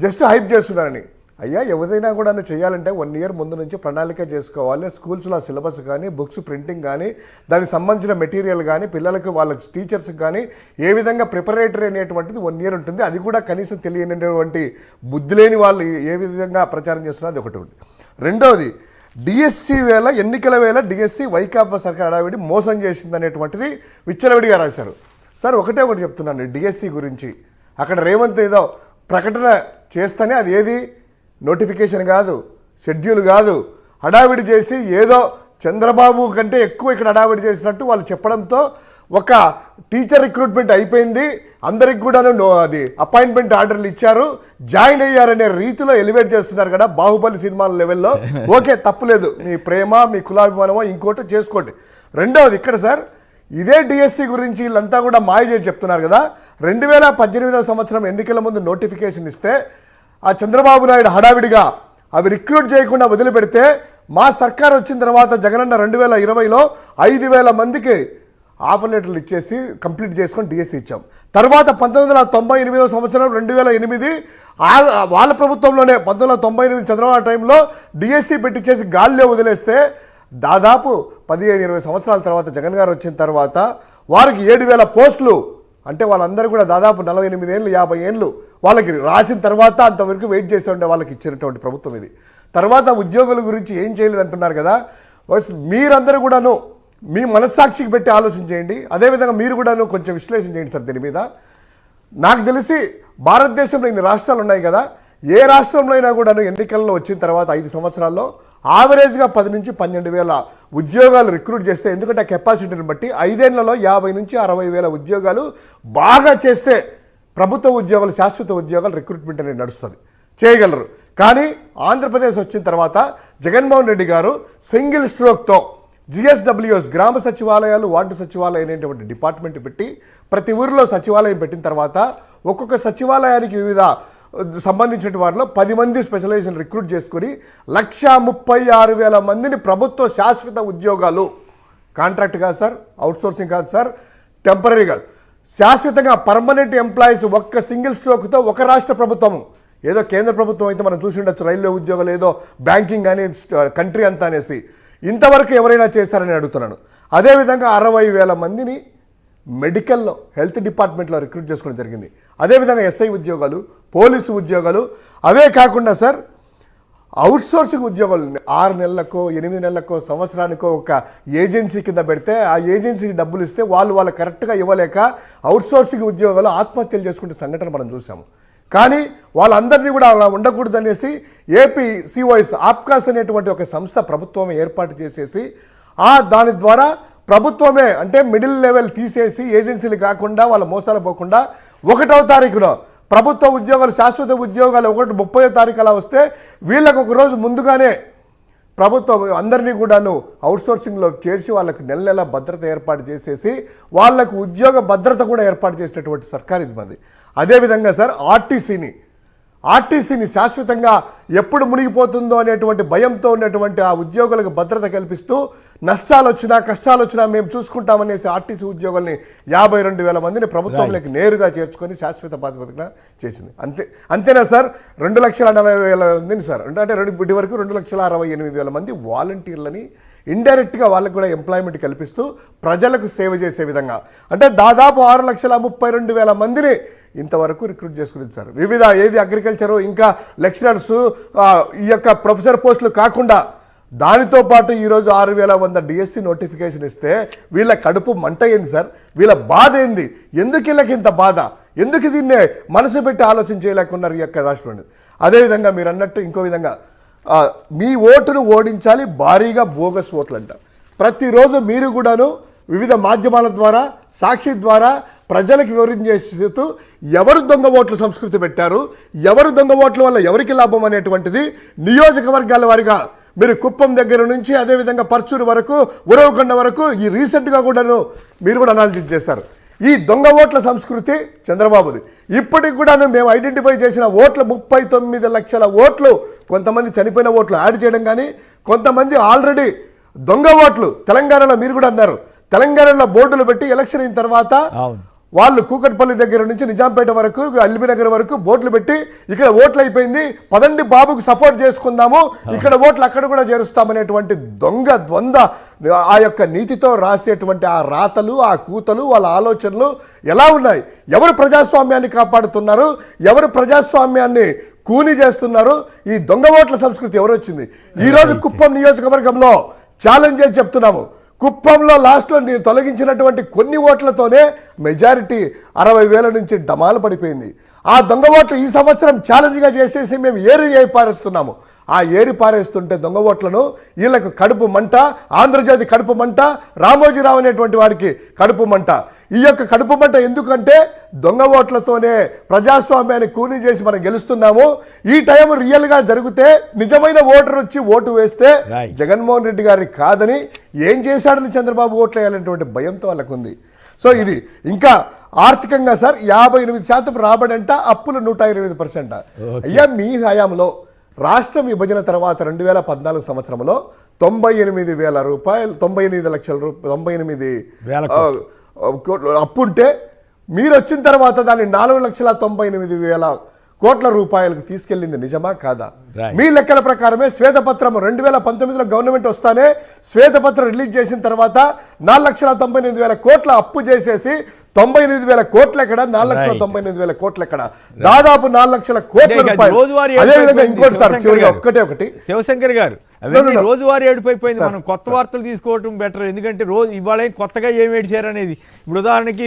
జస్ట్ హైప్ చేస్తున్నారని. అయ్యా, ఎవరైనా కూడా చేయాలంటే 1 year ముందు నుంచి ప్రణాళిక చేసుకోవాలి. స్కూల్స్లో సిలబస్ కానీ, బుక్స్ ప్రింటింగ్ కానీ, దానికి సంబంధించిన మెటీరియల్ కానీ, పిల్లలకు వాళ్ళ టీచర్స్కి కానీ ఏ విధంగా ప్రిపరేటరీ అనేటువంటిది 1 year ఉంటుంది. అది కూడా కనీసం తెలియనటువంటి బుద్ధి లేని వాళ్ళు ఏ విధంగా ప్రచారం చేస్తున్నారు, అది ఒకటి ఉంది. రెండోది, డిఎస్సి ఎన్నికల వేళ డిఎస్సి వైకాపా సర్కార్ హడావిడి మోసం చేసింది అనేటువంటిది విచ్చలవిడిగా రాశారు. సార్ ఒకటి చెప్తున్నాను డిఎస్సి గురించి. అక్కడ రేవంత్ ఏదో ప్రకటన చేస్తేనే అది ఏది నోటిఫికేషన్ కాదు, షెడ్యూల్ కాదు, హడావిడి చేసి ఏదో చంద్రబాబు కంటే ఎక్కువ ఇక్కడ హడావిడి చేసినట్టు వాళ్ళు చెప్పడంతో ఒక టీచర్ రిక్రూట్మెంట్ అయిపోయింది, అందరికి కూడా అది అపాయింట్మెంట్ ఆర్డర్లు ఇచ్చారు, జాయిన్ అయ్యారనే రీతిలో ఎలివేట్ చేస్తున్నారు కదా బాహుబలి సినిమాల లెవెల్లో. ఓకే, తప్పులేదు, మీ ప్రేమ, మీ కులాభిమానమో ఇంకోటి చేసుకోండి. రెండవది ఇక్కడ సార్ ఇదే డిఎస్సి గురించి వీళ్ళంతా కూడా మాయ చేసి చెప్తున్నారు కదా. 2018వ సంవత్సరం ఎన్నికల ముందు నోటిఫికేషన్ ఇస్తే ఆ చంద్రబాబు నాయుడు హడావిడిగా అవి రిక్రూట్ చేయకుండా వదిలిపెడితే మా సర్కార్ వచ్చిన తర్వాత జగనన్న 2020లో 5,000 మందికి ఆఫర్ లెటర్లు ఇచ్చేసి కంప్లీట్ చేసుకొని డిఎస్సి ఇచ్చాం. తర్వాత 1998వ సంవత్సరం 2008 వాళ్ళ ప్రభుత్వంలోనే 1998 చంద్రబాబు టైంలో డిఎస్సి పెట్టించేసి గాల్లో వదిలేస్తే దాదాపు 15-20 సంవత్సరాల తర్వాత జగన్ గారు వచ్చిన తర్వాత వారికి 7,000 పోస్టులు, అంటే వాళ్ళందరూ కూడా దాదాపు 48 ఏళ్ళు 50 ఏళ్ళు వాళ్ళకి రాసిన తర్వాత అంతవరకు వెయిట్ చేసి ఉండే వాళ్ళకి ఇచ్చినటువంటి ప్రభుత్వం ఇది. తర్వాత ఉద్యోగుల గురించి ఏం చేయలేదు అంటున్నారు కదా. మీరందరూ కూడాను మీ మనస్సాక్షికి పెట్టి ఆలోచన చేయండి. అదేవిధంగా మీరు కూడాను కొంచెం విశ్లేషణ చేయండి సార్ దీని మీద. నాకు తెలిసి భారతదేశంలో ఇన్ని రాష్ట్రాలు ఉన్నాయి కదా, ఏ రాష్ట్రంలో అయినా కూడాను ఎన్నికల్లో వచ్చిన తర్వాత 5 సంవత్సరాల్లో యావరేజ్గా 10 నుంచి 12,000 ఉద్యోగాలు రిక్రూట్ చేస్తే, ఎందుకంటే ఆ కెపాసిటీని బట్టి 5 ఏళ్లలో 50 నుంచి 60,000 ఉద్యోగాలు బాగా చేస్తే ప్రభుత్వ ఉద్యోగాలు, శాశ్వత ఉద్యోగాలు రిక్రూట్మెంట్ అనేది నడుస్తుంది, చేయగలరు. కానీ ఆంధ్రప్రదేశ్ వచ్చిన తర్వాత జగన్మోహన్ రెడ్డి గారు సింగిల్ స్ట్రోక్తో జిఎస్డబ్ల్యూఎస్ గ్రామ సచివాలయాలు, వార్డు సచివాలయం అనేటువంటి డిపార్ట్మెంట్ పెట్టి ప్రతి ఊరిలో సచివాలయం పెట్టిన తర్వాత ఒక్కొక్క సచివాలయానికి వివిధ సంబంధించిన వారిలో 10 మంది స్పెషలైజేషన్ రిక్రూట్ చేసుకుని 136,000 మందిని ప్రభుత్వ శాశ్వత ఉద్యోగాలు, కాంట్రాక్ట్ కాదు సార్, అవుట్సోర్సింగ్ కాదు సార్, టెంపరీ కాదు, శాశ్వతంగా పర్మనెంట్ ఎంప్లాయీస్ ఒక్క సింగిల్ స్ట్రోక్తో ఒక రాష్ట్ర ప్రభుత్వము, ఏదో కేంద్ర ప్రభుత్వం అయితే మనం చూసి ఉండొచ్చు రైల్వే ఉద్యోగాలు, ఏదో బ్యాంకింగ్ అని కంట్రీ అంతా అనేసి, ఇంతవరకు ఎవరైనా చేశారని అడుగుతున్నాను. అదేవిధంగా 60,000 మందిని మెడికల్లో, హెల్త్ డిపార్ట్మెంట్లో రిక్రూట్ చేసుకోవడం జరిగింది. అదేవిధంగా ఎస్ఐ ఉద్యోగాలు, పోలీసు ఉద్యోగాలు, అవే కాకుండా సార్ అవుట్సోర్సింగ్ ఉద్యోగాలు 6 నెలలకో 8 నెలలకో సంవత్సరానికో ఒక ఏజెన్సీ కింద పెడితే ఆ ఏజెన్సీకి డబ్బులు ఇస్తే వాళ్ళు కరెక్ట్గా ఇవ్వలేక అవుట్సోర్సింగ్ ఉద్యోగాలు ఆత్మహత్యలు చేసుకునే సంఘటన మనం చూసాము. కానీ వాళ్ళందరినీ కూడా అలా ఉండకూడదనేసి ఏపీ సిఓఎస్ ఆప్కాస్ అనేటువంటి ఒక సంస్థ ప్రభుత్వమే ఏర్పాటు చేసేసి దాని ద్వారా ప్రభుత్వమే అంటే మిడిల్ లెవెల్ తీసేసి ఏజెన్సీలు కాకుండా వాళ్ళ మోసాలు పోకుండా 1వ తారీఖున ప్రభుత్వ ఉద్యోగాలు, శాశ్వత ఉద్యోగాలు 30వ తారీఖు అలా వస్తే వీళ్ళకు ఒక రోజు ముందుగానే ప్రభుత్వం అందరినీ కూడాను అవుట్సోర్సింగ్లో చేర్చి వాళ్ళకు నెల భద్రత ఏర్పాటు చేసేసి వాళ్లకు ఉద్యోగ భద్రత కూడా ఏర్పాటు చేసినటువంటి సర్కార్ ఇది మంది. అదేవిధంగా సార్ ఆర్టీసీని శాశ్వతంగా ఎప్పుడు మునిగిపోతుందో అనేటువంటి భయంతో ఉన్నటువంటి ఆ ఉద్యోగులకు భద్రత కల్పిస్తూ నష్టాలు వచ్చినా కష్టాలు వచ్చినా మేము చూసుకుంటామనేసి ఆర్టీసీ ఉద్యోగుల్ని 52,000 మందిని ప్రభుత్వంలోకి నేరుగా చేర్చుకొని శాశ్వత ప్రాతిపదికన చేసింది. అంతేనా సార్? 2,40,40,000 మందిని సార్, అంటే ఇప్పటి వరకు 2,68,000 మంది వాలంటీర్లని ఇండైరెక్ట్గా వాళ్ళకు కూడా ఎంప్లాయ్మెంట్ కల్పిస్తూ ప్రజలకు సేవ చేసే విధంగా, అంటే దాదాపు 6,32,000 మందిని ఇంతవరకు రిక్రూట్ చేసుకునేది సార్. వివిధ అగ్రికల్చరు, ఇంకా లెక్చరర్స్, ఈ యొక్క ప్రొఫెసర్ పోస్టులు కాకుండా దానితో పాటు ఈరోజు 6,100 డిఎస్సి నోటిఫికేషన్ ఇస్తే వీళ్ళ కడుపు మంట ఏంది సార్? వీళ్ళ బాధ ఏంది? ఎందుకు వీళ్ళకి ఇంత బాధ? ఎందుకు దీన్నే మనసు పెట్టి ఆలోచన చేయలేకున్నారు ఈ యొక్క రాష్ట్రంలో? అదేవిధంగా మీరు అన్నట్టు ఇంకో విధంగా మీ ఓటును ఓడించాలి, భారీగా బోగస్ ఓట్లు అంట. ప్రతిరోజు మీరు కూడాను వివిధ మాధ్యమాల ద్వారా, సాక్షి ద్వారా ప్రజలకు వివరించేస్తూ ఎవరు దొంగ ఓట్ల సంస్కృతి పెట్టారు, ఎవరు దొంగ ఓట్ల వల్ల ఎవరికి లాభం అనేటువంటిది నియోజకవర్గాల వారిగా మీరు కుప్పం దగ్గర నుంచి అదేవిధంగా పర్చూరు వరకు ఉరవకొండ వరకు ఈ రీసెంట్గా కూడాను మీరు కూడా అనాలిసిస్ చేస్తారు. ఈ దొంగ ఓట్ల సంస్కృతి చంద్రబాబుది. ఇప్పటికి కూడా మేము ఐడెంటిఫై చేసిన ఓట్లు 39 లక్షల ఓట్లు, కొంతమంది చనిపోయిన ఓట్లు యాడ్ చేయడం కానీ, కొంతమంది ఆల్రెడీ దొంగ ఓట్లు తెలంగాణలో మీరు కూడా అన్నారు, తెలంగాణలో బోర్డులు పెట్టి ఎలక్షన్ అయిన తర్వాత వాళ్ళు కూకట్పల్లి దగ్గర నుంచి నిజాంపేట వరకు అల్బీనగర్ వరకు బోట్లు పెట్టి ఇక్కడ ఓట్లు అయిపోయింది, పదండి బాబుకు సపోర్ట్ చేసుకుందాము, ఇక్కడ ఓట్లు అక్కడ కూడా చేరుస్తామనేటువంటి దొంగ ద్వంద్వ ఆ యొక్క నీతితో రాసేటువంటి ఆ రాతలు, ఆ కూతలు, వాళ్ళ ఆలోచనలు ఎలా ఉన్నాయి? ఎవరు ప్రజాస్వామ్యాన్ని కాపాడుతున్నారు, ఎవరు ప్రజాస్వామ్యాన్ని కూని చేస్తున్నారు? ఈ దొంగ ఓట్ల సంస్కృతి ఎవరు వచ్చింది? ఈరోజు కుప్పం నియోజకవర్గంలో ఛాలెంజ్ చేసి చెప్తున్నాము, కుప్పంలో లాస్ట్లో నేను తొలగించినటువంటి కొన్ని ఓట్లతోనే మెజారిటీ 60,000 నుంచి డమాలు పడిపోయింది. ఆ దొంగ ఓట్లు ఈ సంవత్సరం ఛాలెంజ్గా చేసేసి మేము ఏరి పారేస్తున్నాము. ఆ ఏరి పారేస్తుంటే దొంగ ఓట్లను వీళ్ళకు కడుపు మంట, ఆంధ్రజ్యోతి కడుపు మంట, రామోజీరావు అనేటువంటి వాడికి కడుపు మంట. ఈ యొక్క కడుపు మంట ఎందుకంటే దొంగ ఓట్లతోనే ప్రజాస్వామ్యాన్ని కూని చేసి మనం గెలుస్తున్నాము. ఈ టైం రియల్గా జరిగితే నిజమైన ఓటర్ వచ్చి ఓటు వేస్తే జగన్మోహన్ రెడ్డి గారిని కాదని ఏం చేశాడని చంద్రబాబు ఓట్లు వేయాలనేటువంటి భయంతో వాళ్ళకు ఉంది. సో ఇది ఇంకా ఆర్థికంగా సార్ 58% రాబడి అంట, అప్పులు 128%. అయ్యా మీ హయాంలో రాష్ట్ర విభజన తర్వాత 2014 సంవత్సరంలో 98,000 రూపాయలు, 98 లక్షల రూపాయలు, 98 కోట్లు అప్పుంటే మీరు వచ్చిన తర్వాత దాన్ని 4,98,000 కోట్ల రూపాయలకు తీసుకెళ్లింది నిజమా కాదా? మీ లెక్కల ప్రకారమే శ్వేతపత్రం 2019లో గవర్నమెంట్ వస్తానే శ్వేతపత్రం రిలీజ్ చేసిన తర్వాత 4,98,000 కోట్ల అప్పు చేసేసి 98,000 కోట్లు ఎక్కడ, 4,98,000 కోట్లు ఎక్కడ, దాదాపు 4 లక్షల కోట్ల రూపాయలు. అదేవిధంగా ఇంకోటి సార్ చివరిగా ఒకటి శివశంకర్ గారు, రోజువారీ ఏడుపైపోయింది. మనం కొత్త వార్తలు తీసుకోవటం బెటర్, ఎందుకంటే రోజు ఇవాళ కొత్తగా ఏం ఏడిచారు అనేది. ఇప్పుడు ఉదాహరణకి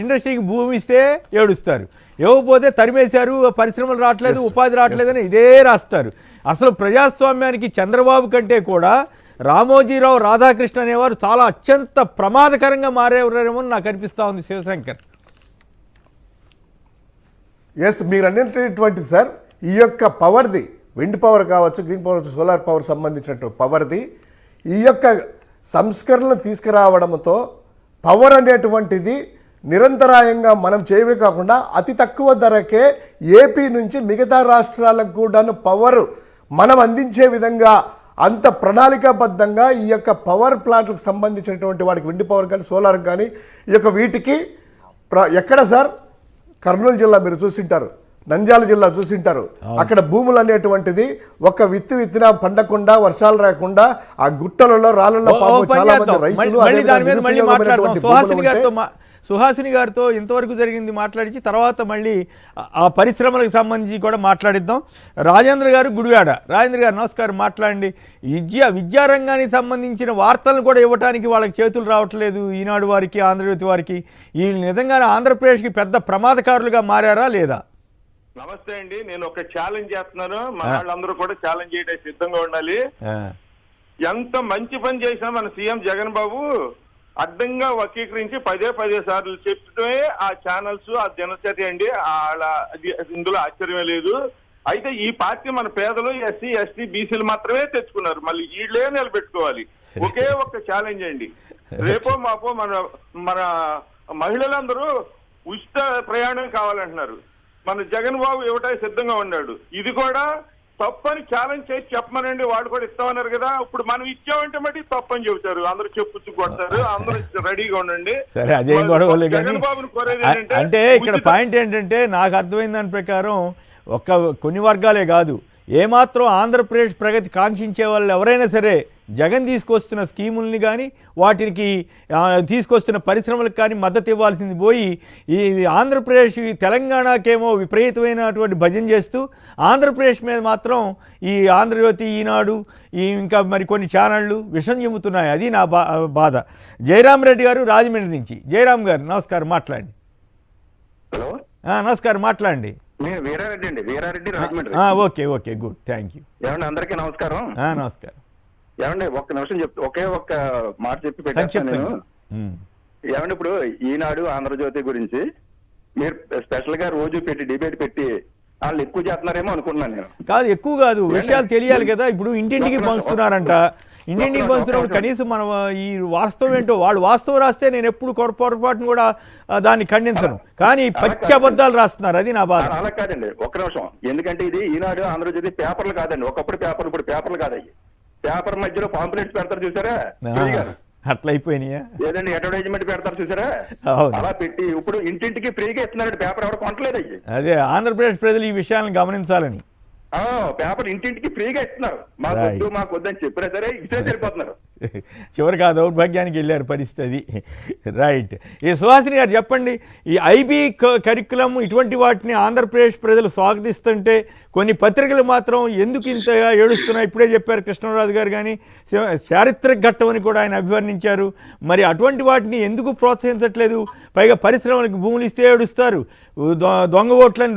ఇండస్ట్రీకి భూమి ఇస్తే ఏడుస్తారు, ఇవ్వకపోతే తరిమేశారు, పరిశ్రమలు రావట్లేదు, ఉపాధి రావట్లేదని ఇదే రాస్తారు. అసలు ప్రజాస్వామ్యానికి చంద్రబాబు కంటే కూడా రామోజీరావు, రాధాకృష్ణ అనేవారు చాలా అత్యంత ప్రమాదకరంగా మారేవారేమో నాకు అనిపిస్తూ ఉంది శివశంకర్. ఎస్, మీరు అనేటువంటి సార్ ఈ యొక్క పవర్ది, విండ్ పవర్ కావచ్చు, గ్రీన్ పవర్, సోలార్ పవర్ సంబంధించినటువంటి పవర్ది ఈ యొక్క సంస్కరణలు తీసుకురావడంతో పవర్ అనేటువంటిది నిరంతరాయంగా మనం చేయవే కాకుండా అతి తక్కువ ధరకే ఏపీ నుంచి మిగతా రాష్ట్రాలకు కూడాను పవర్ మనం అందించే విధంగా అంత ప్రణాళికాబద్ధంగా ఈ యొక్క పవర్ ప్లాంట్లకు సంబంధించినటువంటి వాటికి విండ్ పవర్ కానీ సోలార్ కానీ ఈ యొక్క వీటికి ఎక్కడ సార్ కర్నూలు జిల్లా మీరు చూసింటారు, నంద్యాల జిల్లా చూసింటారు, అక్కడ భూములు అనేటువంటిది ఒక విత్తినా పండకుండా, వర్షాలు రాకుండా ఆ గుట్టలలో రాళ్ళలో పాపం చాలా మంది రైతులు. సుహాసిని గారితో ఇంతవరకు జరిగింది మాట్లాడించి తర్వాత మళ్ళీ ఆ పరిశ్రమలకు సంబంధించి కూడా మాట్లాడిద్దాం. రాజేంద్ర గారు గుడివాడ, రాజేంద్ర గారు నమస్కారం, మాట్లాడండి. విద్యారంగానికి సంబంధించిన వార్తలను కూడా ఇవ్వడానికి వాళ్ళకి చేతులు రావట్లేదు ఈనాడు వారికి, ఆంధ్రజ్యోతి వారికి. వీళ్ళు నిజంగానే ఆంధ్రప్రదేశ్కి పెద్ద ప్రమాదకారులుగా మారారా లేదా? నమస్తే అండి, నేను ఒక ఛాలెంజ్ చేస్తున్నాను, మన వాళ్ళందరూ కూడా ఛాలెంజ్ చేయడానికి సిద్ధంగా ఉండాలి. ఎంత మంచి పని చేసినా మన సీఎం జగన్ బాబు అడ్డంగా వక్రీకరించి పదే సార్లు చెప్పడమే ఆ ఛానల్స్, ఆ దినచర్య అండి. ఇందులో ఆశ్చర్యమే లేదు. అయితే ఈ పార్టీ మన పేదలు, ఎస్సీ ఎస్టీ బీసీలు మాత్రమే తెచ్చుకున్నారు, మళ్ళీ వీళ్ళే నిలబెట్టుకోవాలి. ఒకే ఒక్క ఛాలెంజ్ అండి, రేపో మాపో మన మహిళలందరూ ఉచిత ప్రయాణం కావాలంటున్నారు. మన జగన్ బాబు ఇవ్వటానికి సిద్ధంగా ఉన్నాడు. ఇది కూడా తప్పని ఛాలెంజ్ చేసి చెప్పమనండి, వాళ్ళు కూడా ఇస్తామన్నారు కదా. ఇప్పుడు మనం ఇచ్చామంటే మట్టి తప్పని చెబుతారు, అందరూ చెప్పుచ్చు కొడతారు, అందరూ రెడీగా ఉండండి. సరే, అదేం గొడవ అంటే ఇక్కడ పాయింట్ ఏంటంటే నాకు అర్థమైన దాని ప్రకారం కొన్ని వర్గాలే కాదు, ఏమాత్రం ఆంధ్రప్రదేశ్ ప్రగతి కాంక్షించే వాళ్ళు ఎవరైనా సరే జగన్ తీసుకొస్తున్న స్కీముల్ని కానీ వాటికి తీసుకొస్తున్న పరిశ్రమలకు కానీ మద్దతు ఇవ్వాల్సింది పోయి ఈ ఆంధ్రప్రదేశ్ తెలంగాణకేమో విపరీతమైనటువంటి భజన చేస్తూ ఆంధ్రప్రదేశ్ మీద మాత్రం ఈ ఆంధ్రజ్యోతి, ఈనాడు, ఇంకా మరి కొన్ని ఛానళ్ళు విషం చెబుతున్నాయి. అది నా బాధ. జయరామ్ రెడ్డి గారు రాజమండ్రి నుంచి. జయరామ్ గారు నమస్కారం, మాట్లాడండి. హలో, నమస్కారం, మాట్లాడండి. నేను వీరారెడ్డి అండి, Veera Reddy Rajahmundry. Okay good, thank you. ఏమండి, అందరికీ నమస్కారం. నమస్కారం. ఏమండి, ఒక్క నిమిషం ఒకే ఒక్క మాట చెప్పి పెట్టాను నేను. ఏమంటే ఇప్పుడు ఈనాడు ఆంధ్రజ్యోతి గురించి మీరు స్పెషల్ గా రోజు పెట్టి డిబేట్ పెట్టి వాళ్ళు ఎక్కువ చేస్తున్నారేమో అనుకుంటున్నాను నేను. కాదు, ఎక్కువ కాదు, విషయాలు తెలియాలి కదా. ఇప్పుడు ఇంటింటికి పంచుతున్నారంట, ఇంటింటికి పంచుతున్నప్పుడు కనీసం మనం ఈ వాస్తవం ఏంటో, వాళ్ళు వాస్తవం రాస్తే నేను ఎప్పుడు పొరపాటును కూడా దాన్ని ఖండించను, కానీ పచ్చి అబద్ధాలు రాస్తున్నారు, అది నా బాధ. అలా కాదండి, ఒక్క నిమిషం. ఎందుకంటే ఇది ఈనాడు ఆంధ్రజ్యోతి పేపర్లు కాదండి, ఒకప్పుడు పేపర్లు, ఇప్పుడు పేపర్లు కాదయ్యి. పేపర్ మధ్యలో పాంప్లెట్స్ పెడతారు చూసారా, అట్లా అయిపోయినాయా, ఏదండి అడ్వర్టైజ్మెంట్ పెడతారు చూసారా, అలా పెట్టి ఇప్పుడు ఇంటింటికి ఫ్రీగా ఇస్తున్నారండి. పేపర్ ఎవరు కొనట్లేదు అయ్యి. అదే ఆంధ్రప్రదేశ్ ప్రజలు ఈ విషయాలను గమనించాలని. పేపర్ ఇంటింటికి ఫ్రీగా ఇస్తున్నారు. మాకు వద్దని చెప్పినా సరే ఇచ్చే సరిపోతున్నారు. చివరికి ఆ దౌర్భాగ్యానికి వెళ్ళారు పరిస్థితి. రైట్. ఈ సుహాసిని గారు చెప్పండి, ఈ ఐబీ కరికులం ఇటువంటి వాటిని ఆంధ్రప్రదేశ్ ప్రజలు స్వాగతిస్తుంటే కొన్ని పత్రికలు మాత్రం ఎందుకు ఇంతగా ఏడుస్తున్నాయి, ఇప్పుడే చెప్పారు కృష్ణరాజు గారు, కానీ చారిత్రక ఘట్టం అని కూడా ఆయన అభివర్ణించారు. మరి అటువంటి వాటిని ఎందుకు ప్రోత్సహించట్లేదు? పైగా పరిశ్రమలకు భూములు ఇస్తే ఏడుస్తారు, దొంగ ఓట్లని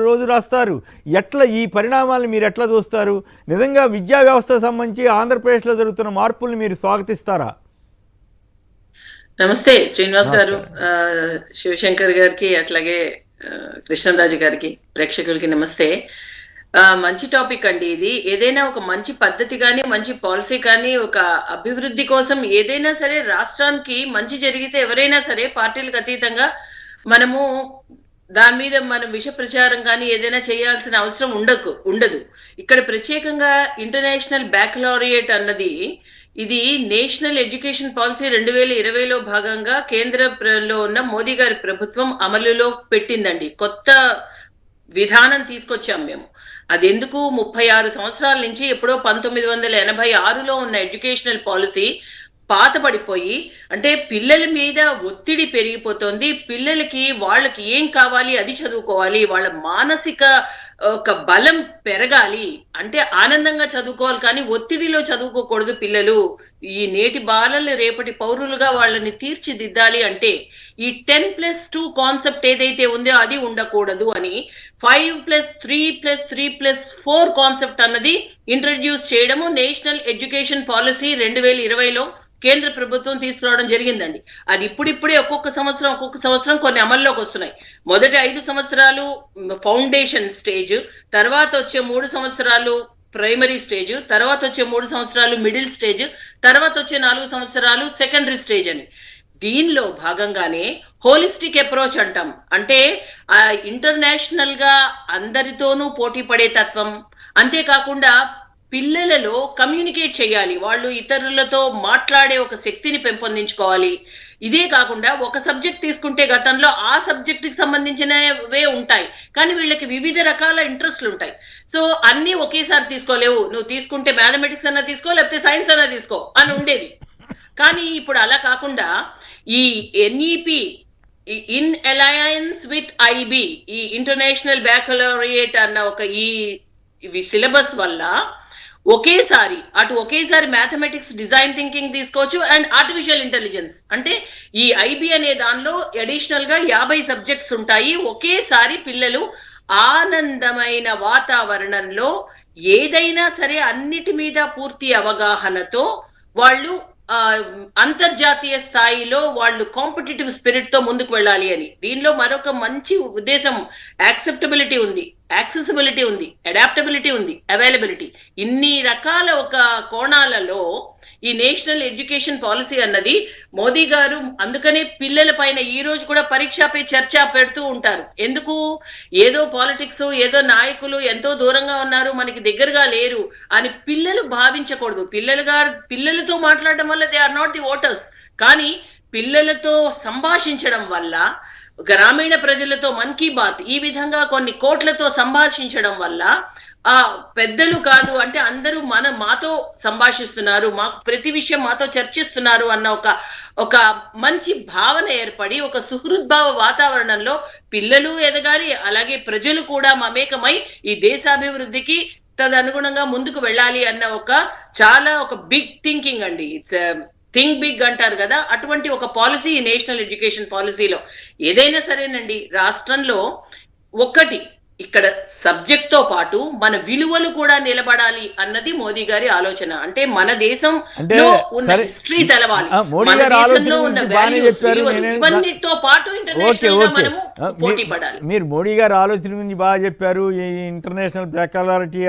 రోజు రాస్తారు. ఎట్లా ఈ పరిణామాలను మీరు ఎట్లా చూస్తారు? నిజంగా విద్యా వ్యవస్థకు సంబంధించి ఆంధ్రప్రదేశ్లో జరుగుతున్న మార్పుల్ని మీరు స్వాగతిస్తారా? నమస్తే శ్రీనివాస్ గారు, శివశంకర్ గారికి, అట్లాగే కృష్ణరాజు గారికి, ప్రేక్షకులకి నమస్తే. మంచి టాపిక్ అండి ఇది. ఏదైనా ఒక మంచి పద్ధతి కానీ, మంచి పాలసీ కానీ, ఒక అభివృద్ధి కోసం ఏదైనా సరే రాష్ట్రానికి మంచి జరిగితే ఎవరైనా సరే పార్టీలకు అతీతంగా మనము దాని మీద మనం విష ప్రచారం కానీ ఏదైనా చేయాల్సిన అవసరం ఉండదు. ఇక్కడ ప్రత్యేకంగా ఇంటర్నేషనల్ బ్యాక్లారియట్ అన్నది ఇది నేషనల్ ఎడ్యుకేషన్ పాలసీ 2020లో భాగంగా కేంద్రంలో ఉన్న మోదీ గారి ప్రభుత్వం అమలులో పెట్టిందండి. కొత్త విధానం తీసుకొచ్చాం మేము. అది ఎందుకు 36 సంవత్సరాల నుంచి ఎప్పుడో 1986లో ఉన్న ఎడ్యుకేషనల్ పాలసీ పాతపడిపోయి, అంటే పిల్లల మీద ఒత్తిడి పెరిగిపోతుంది. పిల్లలకి వాళ్ళకి ఏం కావాలి అది చదువుకోవాలి, వాళ్ళ మానసిక ఒక బలం పెరగాలి అంటే ఆనందంగా చదువుకోవాలి, కానీ ఒత్తిడిలో చదువుకోకూడదు పిల్లలు. ఈ నేటి బాలలు రేపటి పౌరులుగా వాళ్ళని తీర్చిదిద్దాలి అంటే ఈ 10+2 కాన్సెప్ట్ ఏదైతే ఉందో అది ఉండకూడదు అని 5+3+3+4 కాన్సెప్ట్ అన్నది ఇంట్రడ్యూస్ చేయడము నేషనల్ ఎడ్యుకేషన్ పాలసీ 2020లో కేంద్ర ప్రభుత్వం తీసుకురావడం జరిగిందండి. అది ఇప్పుడిప్పుడే ఒక్కొక్క సంవత్సరం కొన్ని అమల్లోకి వస్తున్నాయి. మొదటి 5 సంవత్సరాలు ఫౌండేషన్ స్టేజ్, తర్వాత వచ్చే 3 సంవత్సరాలు ప్రైమరీ స్టేజ్, తర్వాత వచ్చే 3 సంవత్సరాలు మిడిల్ స్టేజ్, తర్వాత వచ్చే 4 సంవత్సరాలు సెకండరీ స్టేజ్ అని. దీనిలో భాగంగానే హోలిస్టిక్ అప్రోచ్ అంటాం. అంటే ఇంటర్నేషనల్ గా అందరితోనూ పోటీ పడే తత్వం, అంతేకాకుండా పిల్లలలో కమ్యూనికేట్ చేయాలి, వాళ్ళు ఇతరులతో మాట్లాడే ఒక శక్తిని పెంపొందించుకోవాలి. ఇదే కాకుండా ఒక సబ్జెక్ట్ తీసుకుంటే గతంలో ఆ సబ్జెక్ట్ కి సంబంధించినవే ఉంటాయి, కానీ వీళ్ళకి వివిధ రకాల ఇంట్రెస్ట్లు ఉంటాయి. సో అన్ని ఒకేసారి తీసుకోలేవు, నువ్వు తీసుకుంటే మ్యాథమెటిక్స్ అన్నా తీసుకో, లేకపోతే సైన్స్ అన్నా తీసుకో అని ఉండేది. కానీ ఇప్పుడు అలా కాకుండా ఈ NEP in alliance with IB, ఈ ఇంటర్నేషనల్ బ్యాకలరేట్ అన్న ఒక ఈ సిలబస్ వల్ల ఒకేసారి మ్యాథమెటిక్స్, డిజైన్ థింకింగ్ తీసుకోవచ్చు అండ్ ఆర్టిఫిషియల్ ఇంటెలిజెన్స్. అంటే ఈ ఐబి అనే దానిలో అడిషనల్ గా 50 సబ్జెక్ట్స్ ఉంటాయి. ఒకేసారి పిల్లలు ఆనందమైన వాతావరణంలో ఏదైనా సరే అన్నిటి మీద పూర్తి అవగాహనతో వాళ్ళు అంతర్జాతీయ స్థాయిలో వాళ్ళు కాంపిటేటివ్ స్పిరిట్ తో ముందుకు వెళ్ళాలి అని. దీనిలో మరొక మంచి ఉద్దేశం యాక్సెప్టబిలిటీ ఉంది, యాక్సెసిబిలిటీ ఉంది, అడాప్టబిలిటీ ఉంది, అవైలబిలిటీ. ఇన్ని రకాల ఒక కోణాలలో ఈ నేషనల్ ఎడ్యుకేషన్ పాలసీ అన్నది మోదీ గారు అందుకనే పిల్లల పైన ఈ రోజు కూడా పరీక్షపై చర్చ పెడుతూ ఉంటారు. ఎందుకు? ఏదో పాలిటిక్స్, ఏదో నాయకులు ఎంతో దూరంగా ఉన్నారు, మనకి దగ్గరగా లేరు అని పిల్లలు భావించకూడదు. పిల్లలతో మాట్లాడడం వల్ల they are not the voters, కానీ పిల్లలతో సంభాషించడం వల్ల, గ్రామీణ ప్రజలతో మన్ కీ బాత్ ఈ విధంగా కొన్ని కోట్లతో సంభాషించడం వల్ల ఆ పెద్దలు కాదు అంటే అందరూ మాతో సంభాషిస్తున్నారు, మాకు ప్రతి విషయం మాతో చర్చిస్తున్నారు అన్న ఒక మంచి భావన ఏర్పడి ఒక సుహృద్భావ వాతావరణంలో పిల్లలు ఎదగాలి, అలాగే ప్రజలు కూడా మమేకమై ఈ దేశాభివృద్ధికి తదనుగుణంగా ముందుకు వెళ్ళాలి అన్న ఒక బిగ్ థింకింగ్ అండి. ఇట్స్ థింక్ బిగ్ అంటారు కదా, అటువంటి ఒక పాలసీ నేషనల్ ఎడ్యుకేషన్ పాలసీలో. ఏదైనా సరేనండి, రాష్ట్రంలో ఇక్కడ సబ్జెక్ట్ తో పాటు మన విలువలు కూడా నిలబడాలి అన్నది మోదీ గారి ఆలోచన. అంటే మన దేశం అంటే ఉన్న సరే, హిస్టరీ తెలవాలి, మోడీ మన గారి దేశంలో ఆలోచన ఉన్న గురించి బాగానే values, చెప్పారు. విలువలు, ఇవన్నిటితో పాటు ఇంటర్నేషనల్ గా మనము పోటీ పడాలి. మీరు మోడీ గారి ఆలోచన గురించి బాగా చెప్పారు, ఈ ఇంటర్నేషనల్ బ్యాకలారిటీ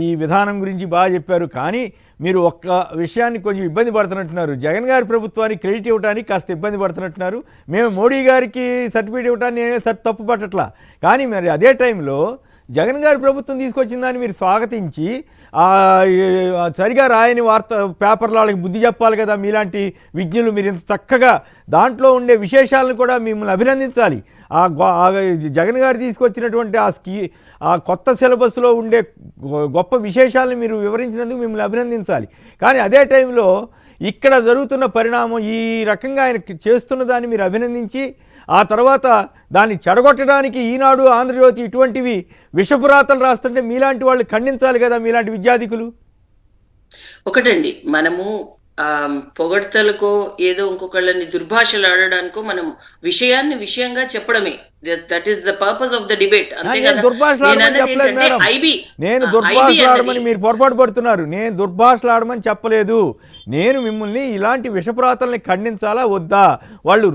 ఈ విధానం గురించి బాగా చెప్పారు. కానీ మీరు ఒక్క విషయాన్ని కొంచెం ఇబ్బంది పడుతున్నట్టున్నారు. జగన్ గారి ప్రభుత్వానికి క్రెడిట్ ఇవ్వడానికి కాస్త ఇబ్బంది పడుతున్నట్టున్నారు. మేము మోడీ గారికి సర్టిఫికేట్ ఇవ్వడానికి తప్పు పట్టట్లా. కానీ మరి అదే టైంలో జగన్ గారి ప్రభుత్వం తీసుకొచ్చిన దాన్ని మీరు స్వాగతించి సరిగా రాయని వార్త పేపర్లో వాళ్ళకి బుద్ధి చెప్పాలి కదా. మీలాంటి విజ్ఞులు మీరు ఇంత చక్కగా దాంట్లో ఉండే విశేషాలను కూడా మిమ్మల్ని అభినందించాలి. జగన్ గారు తీసుకొచ్చినటువంటి ఆ కొత్త సిలబస్లో ఉండే గొప్ప విశేషాలను మీరు వివరించినందుకు మిమ్మల్ని అభినందించాలి. కానీ అదే టైంలో ఇక్కడ జరుగుతున్న పరిణామం ఈ రకంగా ఆయన చేస్తున్న దాన్ని మీరు అభినందించి ఆ తర్వాత దాన్ని చెడగొట్టడానికి ఈనాడు, ఆంధ్రజ్యోతి ఇటువంటివి విషపురాతలు రాస్తుంటే మీలాంటి వాళ్ళు ఖండించాలి కదా, మీలాంటి విద్యార్థికులు. ఒకటండి, మనము పొగడ్తలకో ఏదో ఇంకొకళ్ళని దుర్భాషలు ఆడడానికో మనం విషయంగా చెప్పడమే. That is the purpose of the debate. నేను దుర్భాషలాడమని చెప్పలేదు మేడం. నేను దుర్భాషలాడమని మీరు పొరపాటు పడుతున్నారు. నేను దుర్భాషలాడమని చెప్పలేదు. నేను మిమ్మల్ని ఇలాంటి విషపురాతల్ని ఖండించాలా వద్దా? వాళ్ళు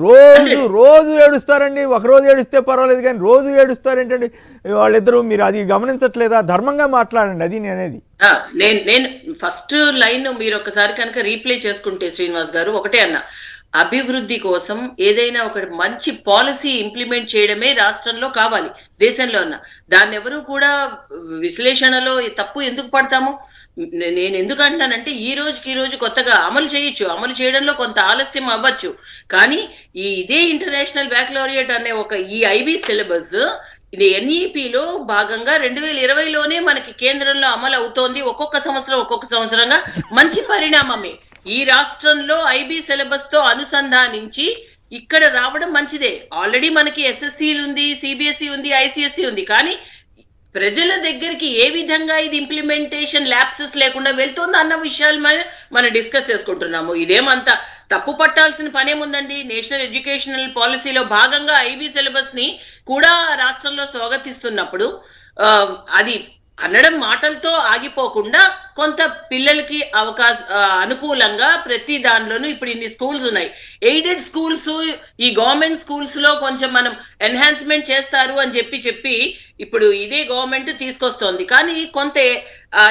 రోజు ఏడుస్తారండి. ఒకరోజు ఏడుస్తే పర్వాలేదు, కానీ రోజు ఏడుస్తారేంటండి వాళ్ళిద్దరూ? మీరు అది గమనించట్లేదా? ధర్మంగా మాట్లాడండి, అది నేనేది. నేను ఫస్ట్ లైన్ మీరు ఒకసారి కనుక రీప్లే చేసుకుంటే శ్రీనివాస్ గారు, ఒకటే అన్న, అభివృద్ధి కోసం ఏదైనా ఒక మంచి పాలసీ ఇంప్లిమెంట్ చేయడమే రాష్ట్రంలో కావాలి, దేశంలో ఉన్న. దాన్ని ఎవరు కూడా విశ్లేషణలో తప్పు ఎందుకు పడతాము? నేను ఎందుకు అంటానంటే ఈ రోజు కొత్తగా అమలు చేయొచ్చు, అమలు చేయడంలో కొంత ఆలస్యం అవ్వచ్చు, కానీ ఇదే ఇంటర్నేషనల్ బ్యాక్లారియట్ అనే ఈ ఐబీ సిలబస్ ఇది ఎన్ఈపిలో భాగంగా 2020లోనే మనకి కేంద్రంలో అమలు అవుతోంది. ఒక్కొక్క సంవత్సరంగా మంచి పరిణామమే. ఈ రాష్ట్రంలో ఐబీ సిలబస్ తో అనుసంధానించి ఇక్కడ రావడం మంచిదే. ఆల్రెడీ మనకి ఎస్ఎస్సీలు ఉంది, సిబిఎస్ఈ ఉంది, ఐసిఎస్ఈ ఉంది. కానీ ప్రజల దగ్గరికి ఏ విధంగా ఇది ఇంప్లిమెంటేషన్ ల్యాప్సెస్ లేకుండా వెళ్తుంది అన్న విషయాలు మనం డిస్కస్ చేసుకుంటున్నాము. ఇదేమంత తప్పు పట్టాల్సిన పనేముందండి? నేషనల్ ఎడ్యుకేషనల్ పాలసీలో భాగంగా ఐబీ సిలబస్ ని కూడా రాష్ట్రంలో స్వాగతిస్తున్నప్పుడు అది అనడం మాటలతో ఆగిపోకుండా కొంత పిల్లలకి అనుకూలంగా ప్రతి దానిలోనూ ఇప్పుడు ఇన్ని స్కూల్స్ ఉన్నాయి. ఎయిడెడ్ స్కూల్స్, ఈ గవర్నమెంట్ స్కూల్స్ లో కొంచెం మనం ఎన్హాన్స్మెంట్ చేస్తారు అని చెప్పి ఇప్పుడు ఇదే గవర్నమెంట్ తీసుకొస్తోంది. కానీ కొంత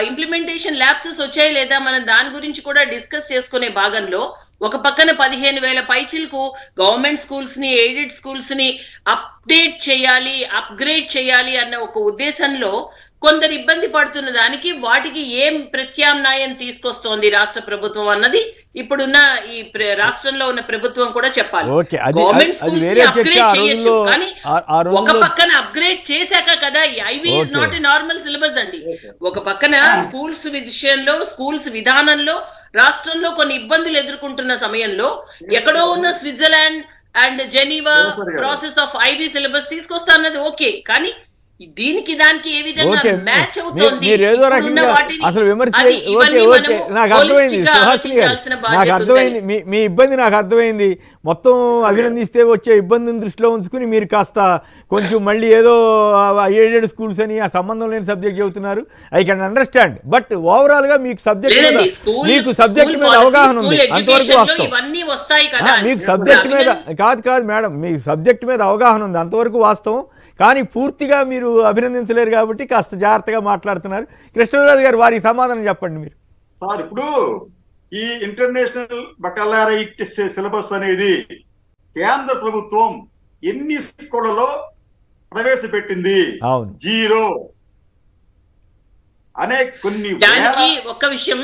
ఇంప్లిమెంటేషన్ ల్యాప్సెస్ వచ్చాయి లేదా మనం దాని గురించి కూడా డిస్కస్ చేసుకునే భాగంలో ఒక పక్కన 15,000 పైచిలకు గవర్నమెంట్ స్కూల్స్ ని, ఎయిడెడ్ స్కూల్స్ ని అప్డేట్ చేయాలి, అప్గ్రేడ్ చేయాలి అన్న ఒక ఉద్దేశంలో కొందరు ఇబ్బంది పడుతున్న దానికి వాటికి ఏం ప్రత్యామ్నాయం తీసుకొస్తోంది రాష్ట్ర ప్రభుత్వం అన్నది ఇప్పుడున్న ఈ రాష్ట్రంలో ఉన్న ప్రభుత్వం కూడా చెప్పాలి. గవర్నమెంట్ స్కూల్స్ ని అప్గ్రేడ్ చేయొచ్చు, కానీ ఒక పక్కన అప్గ్రేడ్ చేశాక కదా, IB is not a normal syllabus అండి. ఒక పక్కన స్కూల్స్ విషయంలో, స్కూల్స్ విధానంలో రాష్ట్రంలో కొన్ని ఇబ్బందులు ఎదుర్కొంటున్న సమయంలో ఎక్కడో ఉన్న Switzerland and Geneva process of IB syllabus తీసుకొస్తా అన్నది ఓకే, కానీ దీనికి దానికి ఏ విధంగా మ్యాచ్ అవుతోంది? అసలు విమర్శ నాకు అర్థమైంది సుహాసిని గారు, నాకు అర్థమైంది మీ ఇబ్బంది, నాకు అర్థమైంది. మొత్తం అభినందిస్తే వచ్చే ఇబ్బందిని దృష్టిలో ఉంచుకుని మీరు కాస్త కొంచెం మళ్ళీ ఏదో ఎయిడెడ్ స్కూల్స్ అని ఆ సంబంధం లేని సబ్జెక్ట్ చెబుతున్నారు. I can understand. But overall గా మీకు సబ్జెక్ట్ మీద అవగాహన ఉంది, అంతవరకు వాస్తవం. మీకు సబ్జెక్ట్ మీద కాదు మేడం, మీకు సబ్జెక్ట్ మీద అవగాహన ఉంది, అంతవరకు వాస్తవం. కానీ పూర్తిగా మీరు అభినందించలేరు కాబట్టి కాస్త జాగ్రత్తగా మాట్లాడుతున్నారు. కృష్ణరాజు గారు, వారికి సమాధానం చెప్పండి మీరు. సార్, ఇప్పుడు ఈ ఇంటర్నేషనల్ బకలారైట్ సిలబస్ అనేది కేంద్ర ప్రభుత్వం ఎన్ని స్కూళ్లలో ప్రవేశపెట్టింది? అవును, 0 అనే కొన్ని. దానికి ఒక్క విషయం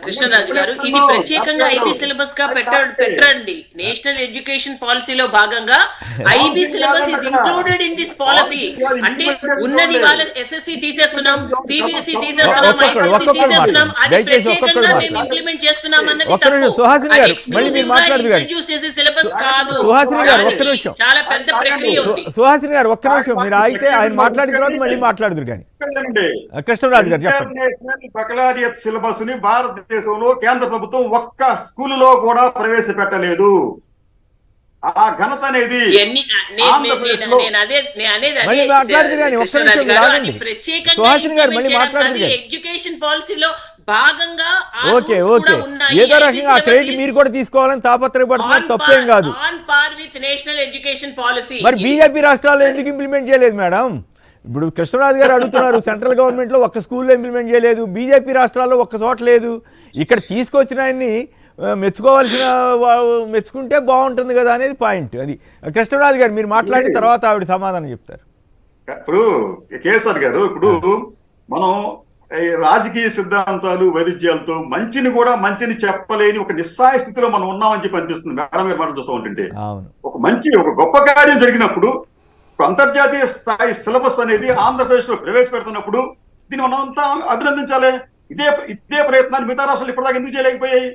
కృష్ణరాజు గారు, ఇది ప్రత్యేకంగా ఐబీ సిలబస్ గా పెట్టండి. నేషనల్ ఎడ్యుకేషన్ పాలసీలో భాగంగా IB syllabus is included in this policy. అంటే ఉన్నది వాళ్ళ ఎస్ఎస్సి తీసేస్తున్నాం, సిబిఎస్ఈ తీసేస్తున్నాం, ఐసిఎస్ఈ తీసేస్తున్నాం, అది ప్రత్యేకంగా మేము ఇంప్లిమెంట్ చేస్తున్నాం అన్నది సిలబస్ కాదు. చాలా పెద్ద ప్రక్రియ ఉంది. సుహాసిని గారు ఒక్క నిమిషం మీరు అయితే ఆయన మాట్లాడిన తర్వాత మళ్ళీ మాట్లాడుదురు. కానీ కృష్ణరాజు గారు చెప్పండి. ఇంటర్నేషనల్ బకలారియట్ సిలబస్ ని భారతదేశంలో కేంద్ర ప్రభుత్వం ఒక్క స్కూలులో కూడా ప్రవేశపెట్టలేదు. ఆ ఘనత అనేది మళ్ళీ మాట్లాడుతురు కానీ ఒక్క నిమిషం రాదండి. సుహాసిని గారు మళ్ళీ మాట్లాడుతురు కానీ ఎడ్యుకేషన్ పాలసీలో భాగంగా ఓకే ఓకే ఏదో రకంగా ఆ క్రెడిట్ మీరు కూడా తీసుకోవాలని తాపత్రయపడుతున్నారు, తప్పేం కాదు. On par with national education policy. మరి బీజేపీ రాష్ట్రాల్లో ఎందుకు ఇంప్లిమెంట్ చేయలేదు మేడం? ఇప్పుడు కృష్ణరాజు గారు అడుగుతున్నారు, సెంట్రల్ గవర్నమెంట్లో ఒక్క స్కూల్లో ఇంప్లిమెంట్ చేయలేదు, బీజేపీ రాష్ట్రాల్లో ఒక్క చోట లేదు. ఇక్కడ తీసుకొచ్చిన ఆయన్ని మెచ్చుకుంటే బాగుంటుంది కదా అనేది పాయింట్. అది కృష్ణరాజు గారు మీరు మాట్లాడిన తర్వాత ఆవిడ సమాధానం చెప్తారు. ఇప్పుడు కేసీఆర్ గారు, ఇప్పుడు మనం రాజకీయ సిద్ధాంతాలు వైరుధ్యాలతో మంచిని చెప్పలేని ఒక నిస్సాయ స్థితిలో మనం ఉన్నామని చెప్పి అనిపిస్తుంది మేడం గారు మాట చూస్తూ ఉంటుంటే. ఒక గొప్ప కార్యం జరిగినప్పుడు అంతర్జాతీయ స్థాయి సిలబస్ అనేది ఆంధ్రప్రదేశ్ లో ప్రవేశపెడుతున్నప్పుడు దీన్ని మనం అంతా అభినందించాలి. ఇదే ప్రయత్నాన్ని మిగతా రాష్ట్రాలు ఇప్పటిదాకా ఎందుకు చేయలేకపోయాయి?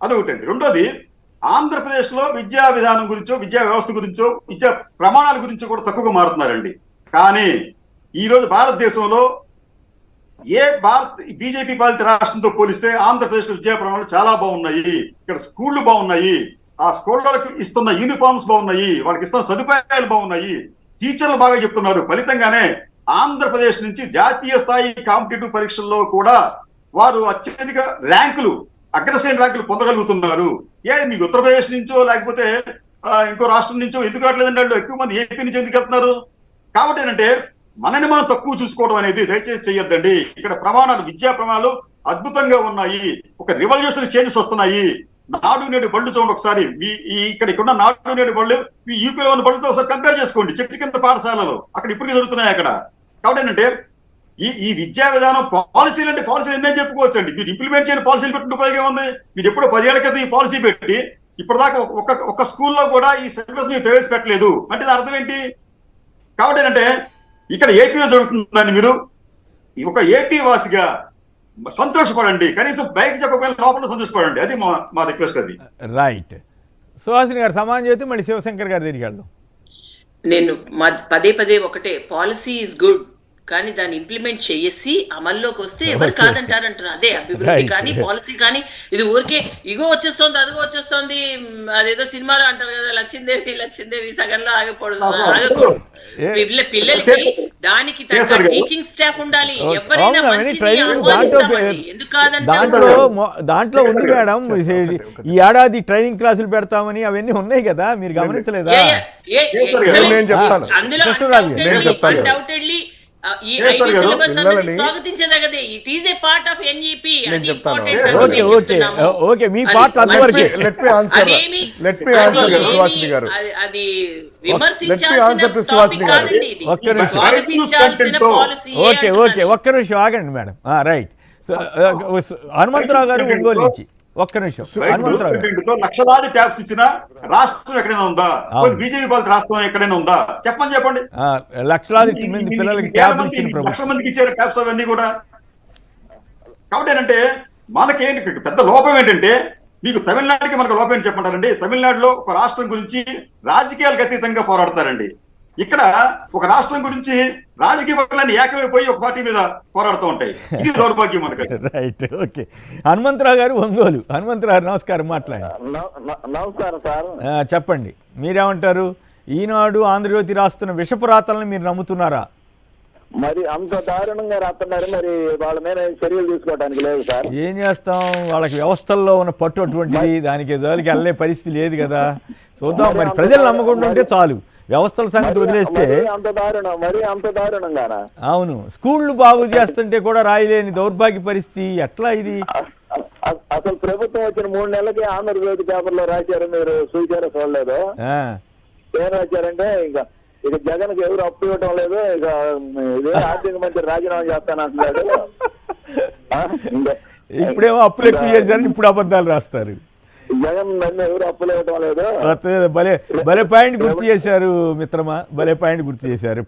అదొకటండి. రెండోది, ఆంధ్రప్రదేశ్ లో విద్యా విధానం గురించో, విద్యా వ్యవస్థ గురించో, విద్యా ప్రమాణాల గురించో కూడా తక్కువగా మారుతున్నారండి. కానీ ఈ రోజు భారతదేశంలో బీజేపీ పాలిత రాష్ట్రంతో పోలిస్తే ఆంధ్రప్రదేశ్ లో విద్యా ప్రమాణాలు చాలా బాగున్నాయి. ఇక్కడ స్కూళ్లు బాగున్నాయి, ఆ స్కూళ్ళకి ఇస్తున్న యూనిఫామ్స్ బాగున్నాయి, వాళ్ళకి ఇస్తున్న సదుపాయాలు బాగున్నాయి, టీచర్లు బాగా చెప్తున్నారు. ఫలితంగానే ఆంధ్రప్రదేశ్ నుంచి జాతీయ స్థాయి కాంపిటేటివ్ పరీక్షల్లో కూడా వారు అత్యధిక ర్యాంకులు, అగ్రశ్రేణి ర్యాంకులు పొందగలుగుతున్నారు. మీకు ఉత్తరప్రదేశ్ నుంచో లేకపోతే ఇంకో రాష్ట్రం నుంచో ఎందుకు రావట్లేదంటే వాళ్ళు ఎక్కువ మంది ఏపీ నుంచి ఎందుకు వెళ్తున్నారు? కాబట్టి ఏంటంటే మనని మనం తక్కువ చూసుకోవడం అనేది దయచేసి చేయొద్దండి. ఇక్కడ ప్రమాణాలు, విద్యా ప్రమాణాలు అద్భుతంగా ఉన్నాయి. ఒక రివల్యూషనరీ చేంజెస్ వస్తున్నాయి. నాడు నేడు బళ్ళు చూడండి ఒకసారి. ఇక్కడ ఉన్న నాడు నేడు బళ్ళు మీ యూపీలో ఉన్న బళ్ళతో ఒకసారి కంపేర్ చేసుకోండి. చెట్టు కింద పాఠశాలలు అక్కడ ఇప్పటికీ జరుగుతున్నాయి అక్కడ. కాబట్టి ఏంటంటే ఈ విద్యా విధానం పాలసీలు అంటే పాలసీలు ఎన్నే చెప్పుకోవచ్చు అండి. మీరు ఇంప్లిమెంట్ చేయని పాలసీలు పెట్టిన ఉపయోగం ఉంది. మీరు ఎప్పుడో 10 ఏళ్ల క్రితం ఈ పాలసీ పెట్టి ఇప్పటిదాకా ఒక స్కూల్లో కూడా ఈ సిలబస్ మీరు ప్రవేశపెట్టలేదు అంటే అర్థం ఏంటి? కాబట్టి ఏంటంటే ఇక్కడ ఏపీలో జరుగుతుందని మీరు ఒక ఏపీ వాసిగా సంతోషపడండి. కనీసం బయట చెప్పకపోయినా లోపల సంతోషపడండి. అది మా రిక్వెస్ట్. అది రైట్. సుహాసిని గారు సమాధానం చెప్తే మళ్ళీ శివశంకర్ గారు దగ్గరికి వెళ్దాం. నేను పదే ఒకటే, పాలసీ ఇస్ గుడ్, కానీ దాన్ని ఇంప్లిమెంట్ చేసి అమల్లోకి వస్తే ఎవరు కాదంటారంటున్నా. అదే అభివృద్ధి కానీ పాలసీ కానీ ఇది ఊరికే ఇగో వచ్చేస్తోంది అదిగో వచ్చేస్తోంది, అదేదో సినిమాలో అంటారు కదా, లచ్చిందేవి సగంలో ఆగకూడదు. పిల్లలకి దానికి టీచింగ్ స్టాఫ్ ఉండాలి. ఎవరైనా ఎందుకు దాంట్లో ఉంది మేడం. ఈ ఏడాది ట్రైనింగ్ క్లాసులు పెడతామని అవన్నీ ఉన్నాయి కదా, మీరు గమనించలేదా? అన్డౌటెడ్లీ ఈ ఐటీ సిలబస్ అనేది స్వాగతించేదే కదా. It is a part of NEP. నేను చెప్తాను. ఓకే మీ పార్ట్ అంతవరకే. Let me answer to Suhasini గారు. అది విమర్శించాల్సిన టాపిక్ కాదండి ఇది. స్వాగతించాల్సిన పాలసీ. ఓకే ఒక్క నిమిషం ఆగండి మేడం. రైట్. హనుమంతరావు గారు ఒంగోలు నుంచి ఒక్క నిమిషం. లక్షలాది ట్యాబ్స్ ఇచ్చిన రాష్ట్రం ఎక్కడైనా ఉందా? బీజేపీ పాలిత రాష్ట్రం ఎక్కడైనా ఉందా? చెప్పండి. లక్షలాది మంది పిల్లలకి ట్యాబ్లు ఇచ్చిన ప్రభుత్వం, లక్ష మందికి ఇచ్చారు ట్యాబ్స్ అవన్నీ కూడా. కాబట్టి ఏంటంటే మనకేంటి పెద్ద లోపం ఏంటంటే, మీకు తమిళనాడుకి మనకు లోపం ఏంటి చెప్పంటారండి? తమిళనాడులో ఒక రాష్ట్రం గురించి రాజకీయాలకు అతీతంగా పోరాడతారండి. ఇక్కడ ఒక రాష్ట్రం గురించి రాజకీయ పక్షాలన్నీ ఏకమైపోయి ఒక పార్టీ మీద పోరాడుతూ ఉంటాయి. ఇది దౌర్భాగ్యం మనకు. రైట్. ఓకే. హనుమంతరావు గారు ఒంగోలు. హనుమంతరావు నమస్కారం, మాట్లాడండి. నమస్కారం సార్. చెప్పండి, మీరేమంటారు? ఈనాడు ఆంధ్రజ్యోతి రాస్తున్న విషపురాతలను మీరు నమ్ముతున్నారా? మరి అంత దారుణంగా రాస్తున్నారు, మరి వాళ్ళ మీద చర్యలు తీసుకోవడానికి లేదు సార్. ఏం చేస్తాం, వాళ్ళకి వ్యవస్థల్లో ఉన్న పట్టు అటువంటిది, దానికి జోలికి వెళ్ళే పరిస్థితి లేదు కదా. చూద్దాం, మరి ప్రజలు నమ్మకుండా ఉంటే చాలు. వ్యవస్థల సంగతి వదిలేస్తే అంత దారుణంగా. అవును, స్కూళ్లు బాగు చేస్తుంటే కూడా రాయలేని దౌర్భాగ్య పరిస్థితి. ఎట్లా ఇది? అసలు ప్రభుత్వం వచ్చిన 3 నెలలకి ఆంధ్రజ్యోతి పేపర్ లో రాశారు, మీరు చూసారో చూడలేదు. ఏం రాశారంటే, ఇక జగన్ కి ఎవరు అప్పు ఇవ్వటం లేదు, ఇక ఇదే ఆర్థిక మంత్రి రాజీనామా చేస్తానంటున్నాడు. ఇప్పుడేమో అప్పులు ఎక్కువ చేశారని ఇప్పుడు అబద్ధాలు రాస్తారు. జగన్ నన్ను ఎవరు అప్పులు ఇవ్వటం లేదు. భలే పాయింట్ గుర్తు చేశారు మిత్రమా, భలే పాయింట్ గుర్తు చేశారు.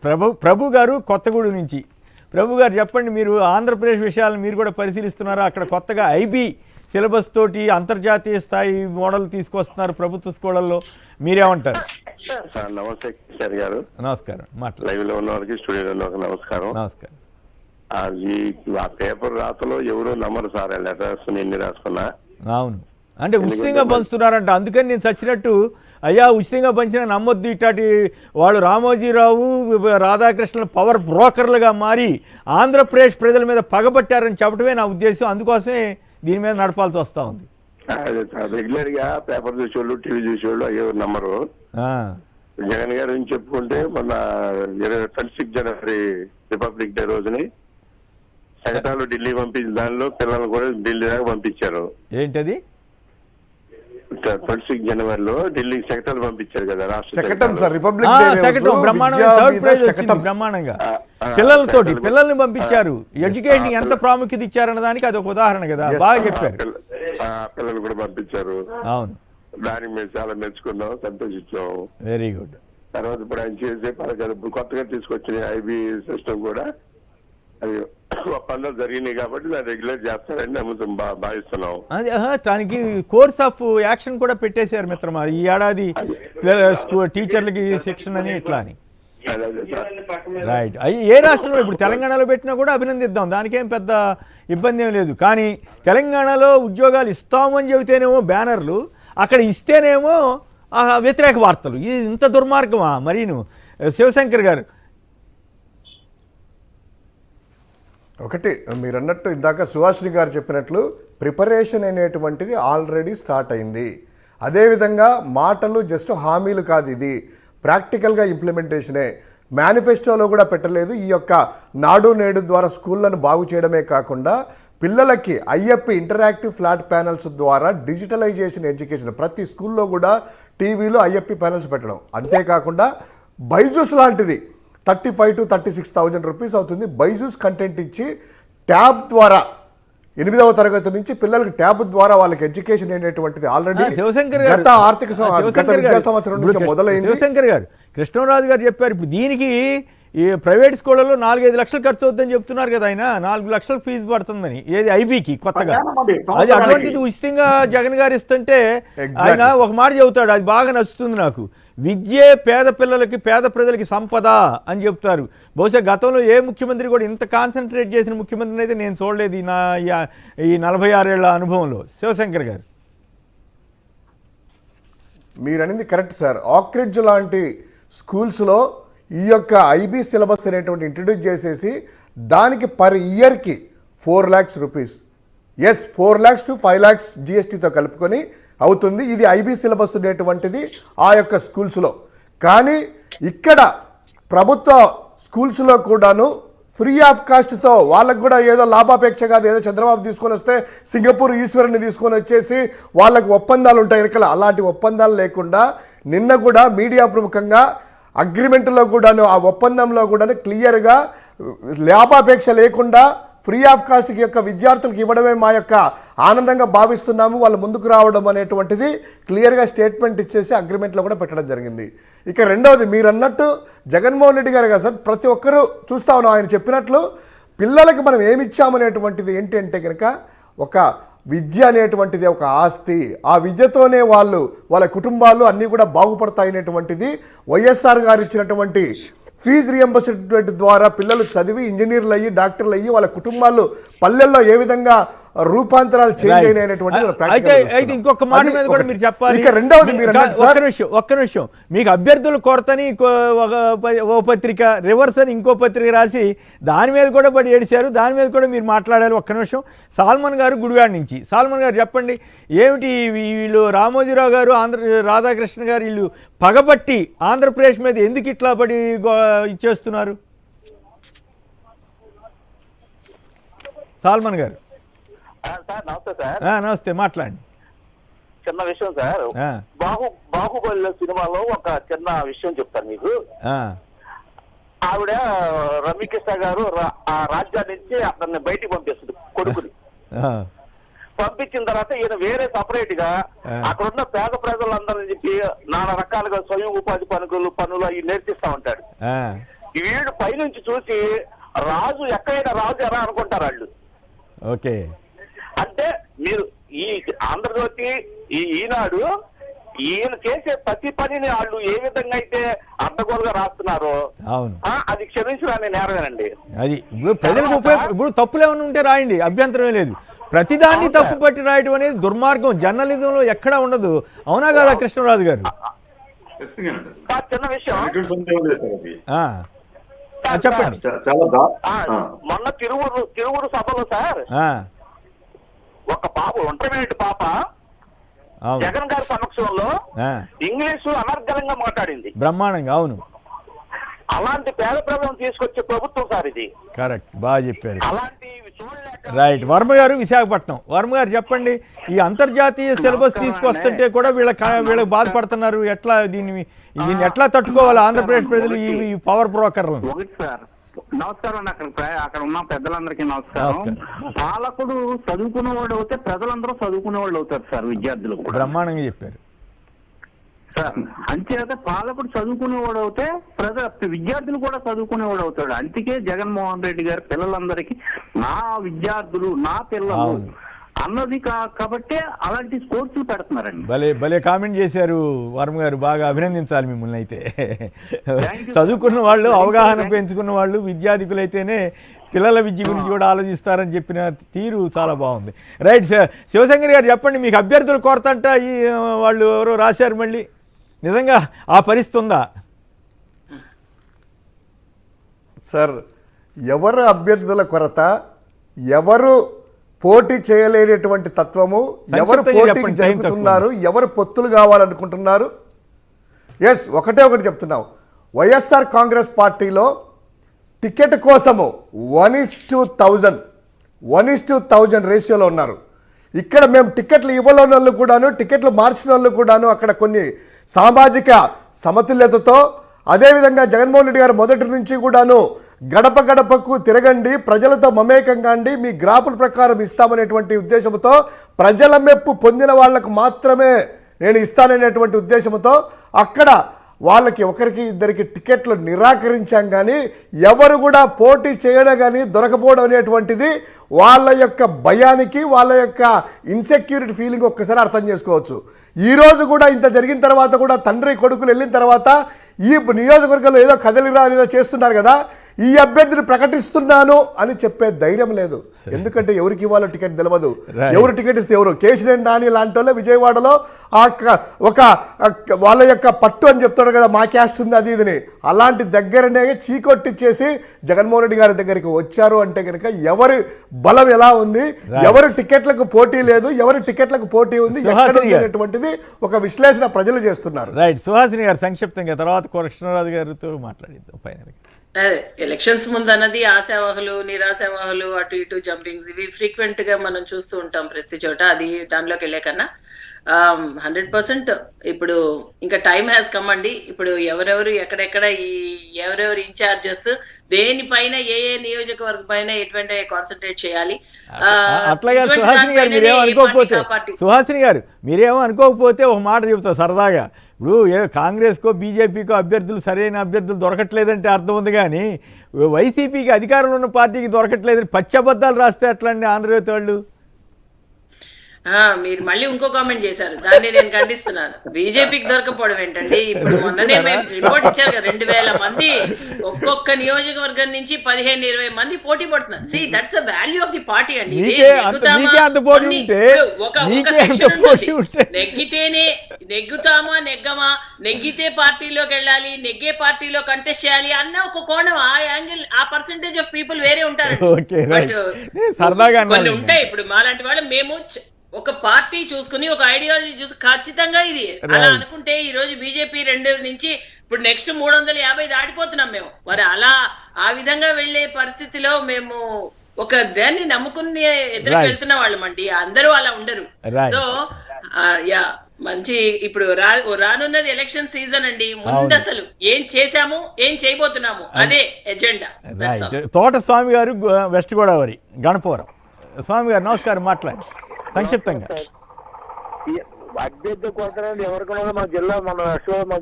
ప్రభు గారు కొత్తగూడు నుంచి. ప్రభు గారు చెప్పండి, మీరు ఆంధ్రప్రదేశ్ విషయాలను మీరు కూడా పరిశీలిస్తున్నారా? అక్కడ కొత్తగా ఐబీ సిలబస్ తోటి అంతర్జాతీయ స్థాయి మోడల్ తీసుకొస్తున్నారు ప్రభుత్వ స్కూళ్ళల్లో, మీరేమంటారు? నమస్తే సార్ గారు. నమస్కారం. లైవ్ లో ఉన్న వారికి, స్టూడియోలో ఉన్న వారికి నమస్కారం. నమస్కారం. ఆ పేపర్ రాతలో ఎవరు నమ్మరు సార్, లెటర్స్ ఎన్ని రాసుకున్నా. అవును, అంటే ఉచితంగా పంచుతున్నారంట. అందుకని నేను చచ్చినట్టు అయ్యా ఉచితంగా పంచిన నమ్మొద్దు, ఇట్లాంటి వాళ్ళు రామోజీరావు రాధాకృష్ణ పవర్ బ్రోకర్లుగా మారి ఆంధ్రప్రదేశ్ ప్రజల మీద పగబట్టారని చెప్పడమే నా ఉద్దేశం. అందుకోసమే దీని మీద నడపాల్సి వస్తూ ఉంది. రెగ్యులర్ గా పేపర్ చూసేవాళ్ళు, టీవీ చూసేవాళ్ళు అయ్యో నమ్మరు. జగన్ గారు ఏం చెప్పుకుంటే మొన్న 26 జనవరి రిపబ్లిక్ డే రోజుని శకటాలు ఢిల్లీ పంపించిన దానిలో పిల్లలు కూడా ఢిల్లీ దాకా పంపించారు. ఏంటది? 26 జనవరిలో ఢిల్లీకి శకటాలు పంపించారు కదా రాష్ట్ర రిపబ్లిక్ బ్రహ్మాండంగా పిల్లలతోటి పిల్లల్ని పంపించారు. ఎడ్యుకేషన్ ఎంత ప్రాముఖ్యత ఇచ్చారన్న దానికి అది ఒక ఉదాహరణ కదా. బాగా చెప్పారు. పిల్లలు కూడా పంపించారు. అవును, దానికి మేము చాలా మెచ్చుకున్నాం, సంతోషించాము. Very good. తర్వాత ఇప్పుడు ఆయన చేసే పథకాలు కొత్తగా తీసుకొచ్చిన ఐబీ సిస్టమ్ కూడా అది ఒప్పందాలు జరిగినాయి కాబట్టి దాన్ని రెగ్యులేట్ చేస్తారని నమ్ముతాం, భావిస్తున్నాం. దానికి కోర్స్ ఆఫ్ యాక్షన్ కూడా పెట్టేశారు మిత్రమా ఈ ఏడాది టీచర్లకి శిక్షణ అని ఇట్లా అని. రైట్. అవి ఏ రాష్ట్రంలో ఇప్పుడు తెలంగాణలో పెట్టినా కూడా అభినందిద్దాం, దానికేం పెద్ద ఇబ్బంది ఏం లేదు. కానీ తెలంగాణలో ఉద్యోగాలు ఇస్తామని చెబితేనేమో బ్యానర్లు, అక్కడ ఇస్తేనేమో వ్యతిరేక వార్తలు. ఇది ఇంత దుర్మార్గమా మరీను? శివశంకర్ గారు. ఒకటి మీరు అన్నట్టు ఇందాక సుహాసిని గారు చెప్పినట్లు ప్రిపరేషన్ అనేటువంటిది ఆల్రెడీ స్టార్ట్ అయింది. అదేవిధంగా మాటలు జస్ట్ హామీలు కాదు, ఇది ప్రాక్టికల్గా ఇంప్లిమెంటేషనే. మేనిఫెస్టోలో కూడా పెట్టలేదు. ఈ యొక్క నాడు నేడు ద్వారా స్కూళ్ళను బాగు చేయడమే కాకుండా పిల్లలకి ఐఎఫ్పి ఇంటరాక్టివ్ ఫ్లాట్ ప్యానల్స్ ద్వారా డిజిటలైజేషన్ ఎడ్యుకేషన్ ప్రతి స్కూల్లో కూడా టీవీలో ఐఎఫ్పి ప్యానల్స్ పెట్టడం. అంతేకాకుండా బైజూస్ లాంటిది 35,000 to 36,000 రూపీస్ అవుతుంది. బైజూస్ కంటెంట్ ఇచ్చి ట్యాబ్ ద్వారా 8వ తరగతి నుంచి పిల్లలకి ట్యాబ్ ద్వారా వాళ్ళకి ఎడ్యుకేషన్ అనేటువంటిది ఆల్రెడీ గత ఆర్థిక విద్యా సంవత్సరం నుంచి మొదలైంది. శివశంకర్ గారు, కృష్ణరాజు గారు చెప్పారు. ఇప్పుడు దీనికి ఈ ప్రైవేట్ స్కూళ్ళలో 4-5 లక్షలు ఖర్చు అవుతుందని చెప్తున్నారు కదా ఆయన. 4 లక్షలు ఫీజు పడుతుందని, ఏది ఐబీకి కొత్తగా. అది అటువంటిది ఉచితంగా జగన్ గారు ఇస్తుంటే ఆయన ఒక మాట చెబుతాడు, అది బాగా నచ్చుతుంది నాకు. విద్యే పేద పిల్లలకి పేద ప్రజలకి సంపద అని చెప్తారు. బహుశా గతంలో ఏ ముఖ్యమంత్రి కూడా ఇంత కాన్సన్ట్రేట్ చేసిన ముఖ్యమంత్రిని అయితే నేను చూడలేదు ఈ 46 ఏళ్ల అనుభవంలో. శివశంకర్ గారు, మీరు అనేది కరెక్ట్ సార్. ఆక్రిడ్జ్ లాంటి స్కూల్స్లో ఈ యొక్క ఐబీ సిలబస్ అనేటువంటి ఇంట్రడ్యూస్ చేసేసి దానికి పర్ ఇయర్కి 4 lakhs rupees, 4 lakhs to 5 lakhs జిఎస్టీతో కలుపుకొని అవుతుంది. ఇది ఐబీ సిలబస్ అనేటువంటిది ఆ యొక్క స్కూల్స్లో. కానీ ఇక్కడ ప్రభుత్వ స్కూల్స్లో కూడాను ఫ్రీ ఆఫ్ కాస్ట్తో వాళ్ళకు కూడా ఏదో లాభాపేక్ష కాదు, ఏదో చంద్రబాబు తీసుకొని వస్తే సింగపూర్ ఈశ్వరుని తీసుకొని వచ్చేసి వాళ్ళకు ఒప్పందాలు ఉంటాయి వెనకాల. అలాంటి ఒప్పందాలు లేకుండా నిన్న కూడా మీడియా ప్రముఖంగా అగ్రిమెంట్లో కూడాను ఆ ఒప్పందంలో కూడాను క్లియర్గా లాభాపేక్ష లేకుండా ఫ్రీ ఆఫ్ కాస్ట్ యొక్క విద్యార్థులకు ఇవ్వడమే మా యొక్క ఆనందంగా భావిస్తున్నాము, వాళ్ళు ముందుకు రావడం అనేటువంటిది క్లియర్గా స్టేట్మెంట్ ఇచ్చేసి అగ్రిమెంట్లో కూడా పెట్టడం జరిగింది. ఇక రెండవది మీరు అన్నట్టు జగన్మోహన్ రెడ్డి గారు కదా సార్, ప్రతి ఒక్కరూ చూస్తా ఉన్నాం ఆయన చెప్పినట్లు పిల్లలకి మనం ఏమి ఇచ్చామనేటువంటిది ఏంటి అంటే కనుక ఒక విద్య అనేటువంటిది ఒక ఆస్తి. ఆ విద్యతోనే వాళ్ళ కుటుంబాలు అన్నీ కూడా బాగుపడతాయనేటువంటిది వైఎస్ఆర్ గారు ఇచ్చినటువంటి ఫీజు రియంబర్స్మెంట్ ద్వారా పిల్లలు చదివి ఇంజనీర్లు అయ్యి డాక్టర్లు అయ్యి వాళ్ళ కుటుంబాలు పల్లెల్లో ఏ విధంగా రూపాంతరాలు చేంజ్ అయినటువంటి ఇంకొక మాట మీద కూడా మీరు చెప్పాలి. ఇక రెండవది ఒక్క నిమిషం మీకు అభ్యర్థుల కొరతని ఓ పత్రిక, రివర్స్ అని ఇంకో పత్రిక రాసి దాని మీద కూడా పడి ఏడిశారు, దాని మీద కూడా మీరు మాట్లాడాలి. ఒక్క నిమిషం. సాల్మన్ గారు గుడివాడ నుంచి. సాల్మన్ గారు చెప్పండి, ఏమిటి వీళ్ళు రామోజీరావు గారు రాధాకృష్ణ గారు వీళ్ళు పగబట్టి ఆంధ్రప్రదేశ్ మీద ఎందుకు ఇట్లా పడి ఇచ్చేస్తున్నారు? సాల్మన్ గారు. సార్ నమస్తే సార్. నమస్తే, మాట్లాడండి. చిన్న విషయం సార్, బాహుబలి సినిమాలో ఒక చిన్న విషయం చెప్తాను మీకు. ఆవిడ రమ్యకృష్ణ గారు ఆ రాజ్యాన్ని నుంచి అతన్ని బయటికి పంపిస్తుంది కొడుకుని. పంపించిన తర్వాత ఈయన వేరే సపరేట్ గా అక్కడున్న పేద ప్రజలందరినీ చెప్పి నానా రకాలుగా స్వయం ఉపాధి పనులు అవి నేర్పిస్తా ఉంటాడు. వీడు పైనుంచి చూసి రాజు ఎక్కడైనా రాజు ఎలా అనుకుంటారు వాళ్ళు. ఓకే, అంటే మీరు ఈ ఆంధ్రజ్యోతి ఈనాడు ఈయన చేసే ప్రతి పనిని వాళ్ళు ఏ విధంగా అయితే అడ్డగోలుగా రాస్తున్నారో అది క్షమించడానికి నేరమేనండి. అది ఇప్పుడు ప్రజలకు ఇప్పుడు తప్పులు ఏమైనా ఉంటే రాయండి, అభ్యంతరమే లేదు. ప్రతిదాన్ని తప్పు పట్టి రాయటం అనేది దుర్మార్గం, జర్నలిజంలో ఎక్కడా ఉండదు. అవునా కదా కృష్ణరాజు గారు? సార్ చిన్న విషయం చెప్పండి. మొన్న తిరువురు సభలో సార్ ఒక పాప ఇంటర్మీడియట్ పాప జగన్ గారి సమక్షంలో ఇంగ్లీషు అనర్గళంగా మాట్లాడింది, బ్రహ్మాండంగా. అవును, అలాంటి పేద ప్రజలను తీసుకొచ్చే ప్రభుత్వం సార్ ఇది. కరెక్ట్, బాగా చెప్పారు. అలాంటి చూడలేక రైట్. వర్మ గారు విశాఖపట్నం. వర్మ గారు చెప్పండి, ఈ అంతర్జాతీయ సిలబస్ తీసుకొస్తుంటే కూడా వీళ్ళకి బాధపడుతున్నారు. ఎట్లా దీన్ని ఎట్లా తట్టుకోవాలి ఆంధ్రప్రదేశ్ ప్రజలు ఈ పవర్ బ్రోకర్లను? సార్ నమస్కారం అండి. అక్కడ ఉన్న పెద్దలందరికీ నమస్కారం. పాలకుడు చదువుకునేవాడు అవుతే ప్రజలందరూ చదువుకునే వాళ్ళు అవుతారు సార్, విద్యార్థులు. బ్రహ్మాండంగా చెప్పారు సార్. అంచేత పాలకుడు చదువుకునేవాడు అవుతే విద్యార్థులు కూడా చదువుకునేవాడు అవుతాడు. అందుకే జగన్మోహన్ రెడ్డి గారు పిల్లలందరికీ నా విద్యార్థులు నా పిల్లలు అన్నది కాబట్టి అలాంటి స్పోర్ట్స్ పెడుతున్నారండి. భలే కామెంట్ చేశారు వర్మ గారు, బాగా అభినందించాలి మిమ్మల్ని. అయితే చదువుకున్న వాళ్ళు, అవగాహన పెంచుకున్న వాళ్ళు, విద్యార్థికులైతేనే పిల్లల విద్య గురించి కూడా ఆలోచిస్తారని చెప్పిన తీరు చాలా బాగుంది. రైట్. శివశంకర్ గారు చెప్పండి, మీకు అభ్యర్థులు కొరతంట ఈ వాళ్ళు ఎవరో రాశారు, మళ్ళీ నిజంగా ఆ పరిస్థితి ఉందా? సార్, ఎవరు అభ్యర్థుల కొరత, ఎవరు పోటీ చేయలేనటువంటి తత్వము, ఎవరు పోటీకి జరుగుతున్నారు, ఎవరు పొత్తులు కావాలనుకుంటున్నారు? ఎస్, ఒకటి చెప్తున్నాం. వైఎస్ఆర్ కాంగ్రెస్ పార్టీలో టికెట్ కోసము 1:1000 రేషియోలో ఉన్నారు. ఇక్కడ మేము టికెట్లు ఇవ్వలేని వాళ్ళు కూడాను, టికెట్లు మార్చిన వాళ్ళు కూడాను అక్కడ కొన్ని సామాజిక సమతుల్యతతో, అదేవిధంగా జగన్మోహన్ రెడ్డి గారు మొదటి నుంచి కూడాను గడప గడపకు తిరగండి, ప్రజలతో మమేకం కాండి, మీ గ్రాఫుల ప్రకారం ఇస్తామనేటువంటి ఉద్దేశంతో, ప్రజల మెప్పు పొందిన వాళ్లకు మాత్రమే నేను ఇస్తాననేటువంటి ఉద్దేశంతో అక్కడ వాళ్ళకి ఒకరికి ఇద్దరికి టికెట్లు నిరాకరించాం. కానీ ఎవరు కూడా పోటీ చేయడం కానీ దొరకపోవడం అనేటువంటిది వాళ్ళ యొక్క భయానికి, వాళ్ళ యొక్క ఇన్సెక్యూరిటీ ఫీలింగ్ ఒక్కసారి అర్థం చేసుకోవచ్చు. ఈరోజు కూడా ఇంత జరిగిన తర్వాత కూడా తండ్రి కొడుకులు వెళ్ళిన తర్వాత ఈ నియోజకవర్గంలో ఏదో కదలిరా ఏదో చేస్తున్నారు కదా, ఈ అభ్యర్థిని ప్రకటిస్తున్నాను అని చెప్పే ధైర్యం లేదు. ఎందుకంటే ఎవరికి ఇవ్వాలో టికెట్ తెలియదు. ఎవరు టికెట్ ఇస్తే ఎవరు, కేశినేని నాని లాంటి వాళ్ళే విజయవాడలో ఒక వాళ్ళ యొక్క పట్టు అని చెప్తాడు కదా, మా క్యాస్ట్ ఉంది అది ఇదని, అలాంటి దగ్గరనే చీకొట్టిచ్చేసి జగన్మోహన్ రెడ్డి గారి దగ్గరికి వచ్చారు అంటే కనుక ఎవరి బలం ఎలా ఉంది, ఎవరు టికెట్లకు పోటీ లేదు, ఎవరి టికెట్లకు పోటీ ఉంది, ఎక్కడ ఉంది అనేటువంటిది ఒక విశ్లేషణ ప్రజలు చేస్తున్నారు. రైట్. సుహాసిని గారు సంక్షిప్తంగా, తర్వాత కృష్ణరాజు గారితో మాట్లాడిద్దాం ఫైనల్. అదే ఎలక్షన్స్ ముందు అన్నది ఆశావాహులు, నిరాశావాహులు, అటు ఇటు జంపింగ్స్ ఇవి ఫ్రీక్వెంట్ గా మనం చూస్తూ ఉంటాం ప్రతి చోట. అది దానిలోకి వెళ్ళే కన్నా 100% ఇప్పుడు ఇంకా టైం హ్యాస్ కమ్ అండి. ఇప్పుడు ఎవరెవరు ఎక్కడెక్కడ ఈ ఎవరెవరు ఇన్ఛార్జెస్ దేనిపైన ఏ నియోజకవర్గం పైన ఎటువంటి కాన్సన్ట్రేట్ చేయాలి. అట్లాగే సుహాసిని గారు మీరేమో అనుకోకపోతే ఒక మాట చెబుతా సరదాగా. ఇప్పుడు కాంగ్రెస్కో బీజేపీకో అభ్యర్థులు సరైన అభ్యర్థులు దొరకట్లేదంటే అర్థం ఉంది, కానీ వైసీపీకి అధికారంలో ఉన్న పార్టీకి దొరకట్లేదని పచ్చబద్దాలు రాస్తే ఎట్లండి ఆంధ్రజ్యోతి వాళ్ళు? మీరు మళ్ళీ ఇంకో కామెంట్ చేశారు, దాన్ని నేను ఖండిస్తున్నాను. బీజేపీకి దొరకపోవడం ఏంటండి? ఇప్పుడు మొన్ననే మేము రిపోర్ట్ ఇచ్చారు కదా, 2000 మంది ఒక్కొక్క నియోజకవర్గం నుంచి 15-20 మంది పోటీ పడుతున్నారు. See that's the value of the party అండి. నెగ్గుతామా నెగ్గమా, నెగ్గితే పార్టీలోకి వెళ్ళాలి, నెగ్గే పార్టీలో కంటెస్ట్ చేయాలి అన్న ఒక కోణం, ఆ యాంగిల్, ఆ పర్సెంటేజ్ ఆఫ్ పీపుల్ వేరే ఉంటారు. కొన్ని ఉంటాయి. ఇప్పుడు మాలాంటి వాళ్ళు మేము ఒక పార్టీ చూసుకుని ఒక ఐడియాలజీ చూసి ఖచ్చితంగా ఇది అలా అనుకుంటే ఈ రోజు బీజేపీ 2 నుంచి ఇప్పుడు నెక్స్ట్ 350 దాటిపోతున్నాం మేము. మరి అలా ఆ విధంగా వెళ్లే పరిస్థితిలో మేము ఒక దాన్ని నమ్ముకుని ఎదురుకు వెళ్తున్న వాళ్ళం అండి. అందరూ అలా ఉండరు. సో మంచి ఇప్పుడు రానున్నది ఎలక్షన్ సీజన్ అండి. ముందు అసలు ఏం చేశాము, ఏం చేయబోతున్నాము, అదే ఎజెండా. తోట స్వామి గారు, వెస్ట్ గోదావరి, గణపవరం. స్వామి గారు నమస్కారం, మాట్లాడి సంక్షిప్తంగా. అభ్యర్థి కొడతారండి ఎవరికైనా మా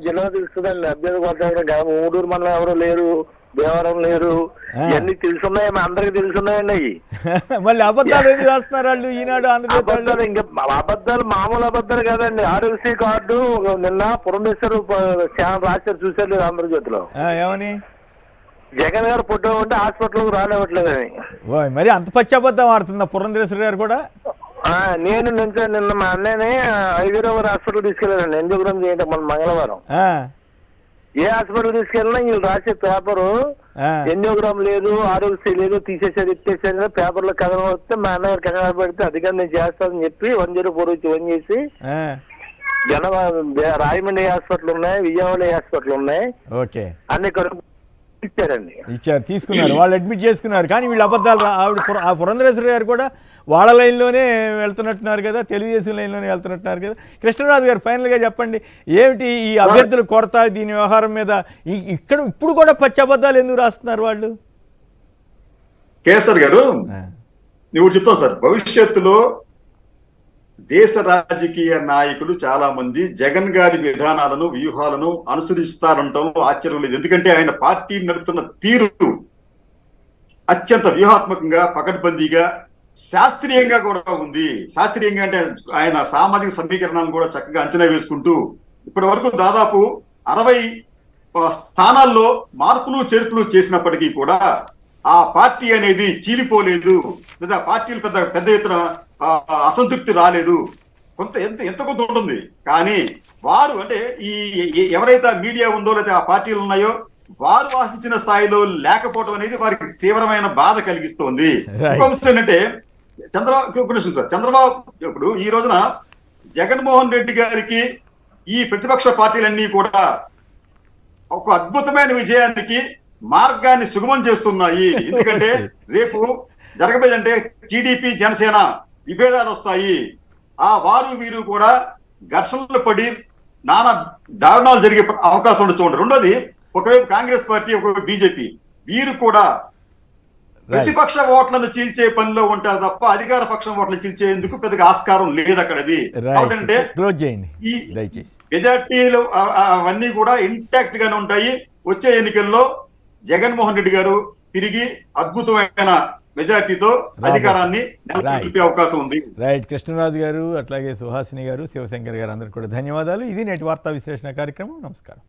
జిల్లా తెలుస్తుందండి. అభ్యర్థి కొడతాడు, ఊడూరు మనలో ఎవరు లేరు, దేవరం లేరు, ఇవన్నీ తెలుసున్నాయి, మా అందరికి తెలుసున్నాయండి. అవి మళ్ళీ అబద్ధాలు ఎందుకు వేస్తున్నారు వాళ్ళు ఈనాడు ఆంధ్రప్రదేశ్? ఇంకా అబద్ధాలు మామూలు అబద్ధాలు కాదండి. ఆరోగ్యశ్రీ కార్డు నిన్న పురంధేశ్వరు ఛానల్ రాశారు, చూసారు ఆంధ్రజ్యోతిలో. ఏమని జగన్ గారు ఫోటో ఉంటే హాస్పిటల్కి రానివ్వట్లేదని. ఓయ్ మరి అంత పశ్చాబద్ధం ఆడుతుందా పురంధరేశ్వరి గారు కూడా? నేను నిన్న మా అన్నయ్యని హైదరాబాద్ హాస్పిటల్ తీసుకెళ్ళాను ఎంజోగ్రామ్ చేయడం మన మంగళవారం. ఏ హాస్పిటల్ తీసుకెళ్ళినా వీళ్ళు రాసే పేపరు ఎంజోగ్రామ్ లేదు, ఆరోగ్యశ్రీ లేదు, తీసేసారు ఇచ్చేసారు, పేపర్లో కథనం వస్తే మా అన్నగారు కంగారు పెడితే అధికారం నేను చేస్తానని చెప్పి 104 వచ్చి ఫోన్ చేసి రాయమండ్రి హాస్పిటల్ ఉన్నాయి, విజయవాడ హాస్పిటల్ ఉన్నాయి, అన్ని ఇచ్చారండి. ఇచ్చారు, తీసుకున్నారు, వాళ్ళు అడ్మిట్ చేసుకున్నారు. కానీ వీళ్ళు అబద్ధాలు ఆవిడ ఆ పురంధరేశ్వరి గారు కూడా వాళ్ళ లైన్లోనే వెళ్తున్నట్టున్నారు కదా, తెలుగుదేశం లైన్లోనే వెళ్తున్నట్టున్నారు కదా. కృష్ణరాజు గారు ఫైనల్గా చెప్పండి, ఏమిటి ఈ అభ్యర్థుల కొరత, దీని వ్యవహారం మీద ఇక్కడ ఇప్పుడు కూడా పచ్చి అబద్ధాలు ఎందుకు రాస్తున్నారు వాళ్ళు? కేసర్ గారు నువ్వు చెప్తావు సార్, భవిష్యత్తులో దేశ రాజకీయ నాయకులు చాలా మంది జగన్ గారి విధానాలను వ్యూహాలను అనుసరిస్తారంటంలో ఆశ్చర్యం లేదు. ఎందుకంటే ఆయన పార్టీ నడుపుతున్న తీరు అత్యంత వ్యూహాత్మకంగా, పకడ్బందీగా, శాస్త్రీయంగా కూడా ఉంది. శాస్త్రీయంగా అంటే ఆయన సామాజిక సమీకరణాలను కూడా చక్కగా అంచనా వేసుకుంటూ ఇప్పటి వరకు దాదాపు 60 స్థానాల్లో మార్పులు చేర్పులు చేసినప్పటికీ కూడా ఆ పార్టీ అనేది చీలిపోలేదు, లేదా పార్టీలు పెద్ద ఎత్తున అసంతృప్తి రాలేదు. ఎంత కొంత ఉంటుంది. కానీ వారు అంటే ఈ ఎవరైతే మీడియా ఉందో లేదా ఆ పార్టీలు ఉన్నాయో వారు ఆశించిన స్థాయిలో లేకపోవడం అనేది వారికి తీవ్రమైన బాధ కలిగిస్తోంది. ఇంకొక అంశం ఏంటంటే చంద్రబాబు ఇప్పుడు ఈ రోజున జగన్మోహన్ రెడ్డి గారికి ఈ ప్రతిపక్ష పార్టీలన్నీ కూడా ఒక అద్భుతమైన విజయానికి మార్గాన్ని సుగమం చేస్తున్నాయి. ఎందుకంటే రేపు జరగబోయేదంటే టీడీపీ జనసేన విభేదాలు వస్తాయి. ఆ వారు వీరు కూడా ఘర్షణలు పడి నానా దారుణాలు జరిగే అవకాశం ఉండొచ్చు. రెండోది, ఒకవైపు కాంగ్రెస్ పార్టీ, ఒకవైపు బీజేపీ, వీరు కూడా ప్రతిపక్ష ఓట్లను చీల్చే పనిలో ఉంటారు తప్ప అధికార పక్షం ఓట్లను చీల్చేందుకు పెద్దగా ఆస్కారం లేదు అక్కడది. కాబట్టి ఈ మెజార్టీలు అవన్నీ కూడా ఇంటాక్ట్ గానే ఉంటాయి. వచ్చే ఎన్నికల్లో జగన్మోహన్ రెడ్డి గారు తిరిగి అద్భుతమైన మెజార్టీతో అధికారాన్ని నెలకొల్పే అవకాశం ఉంది. రైట్. కృష్ణరాజు గారు, అట్లాగే సుహాసిని గారు, శివశంకర్ గారు అందరికీ కూడా ధన్యవాదాలు. ఇది నేటి వార్తా విశ్లేషణ కార్యక్రమం. నమస్కారం.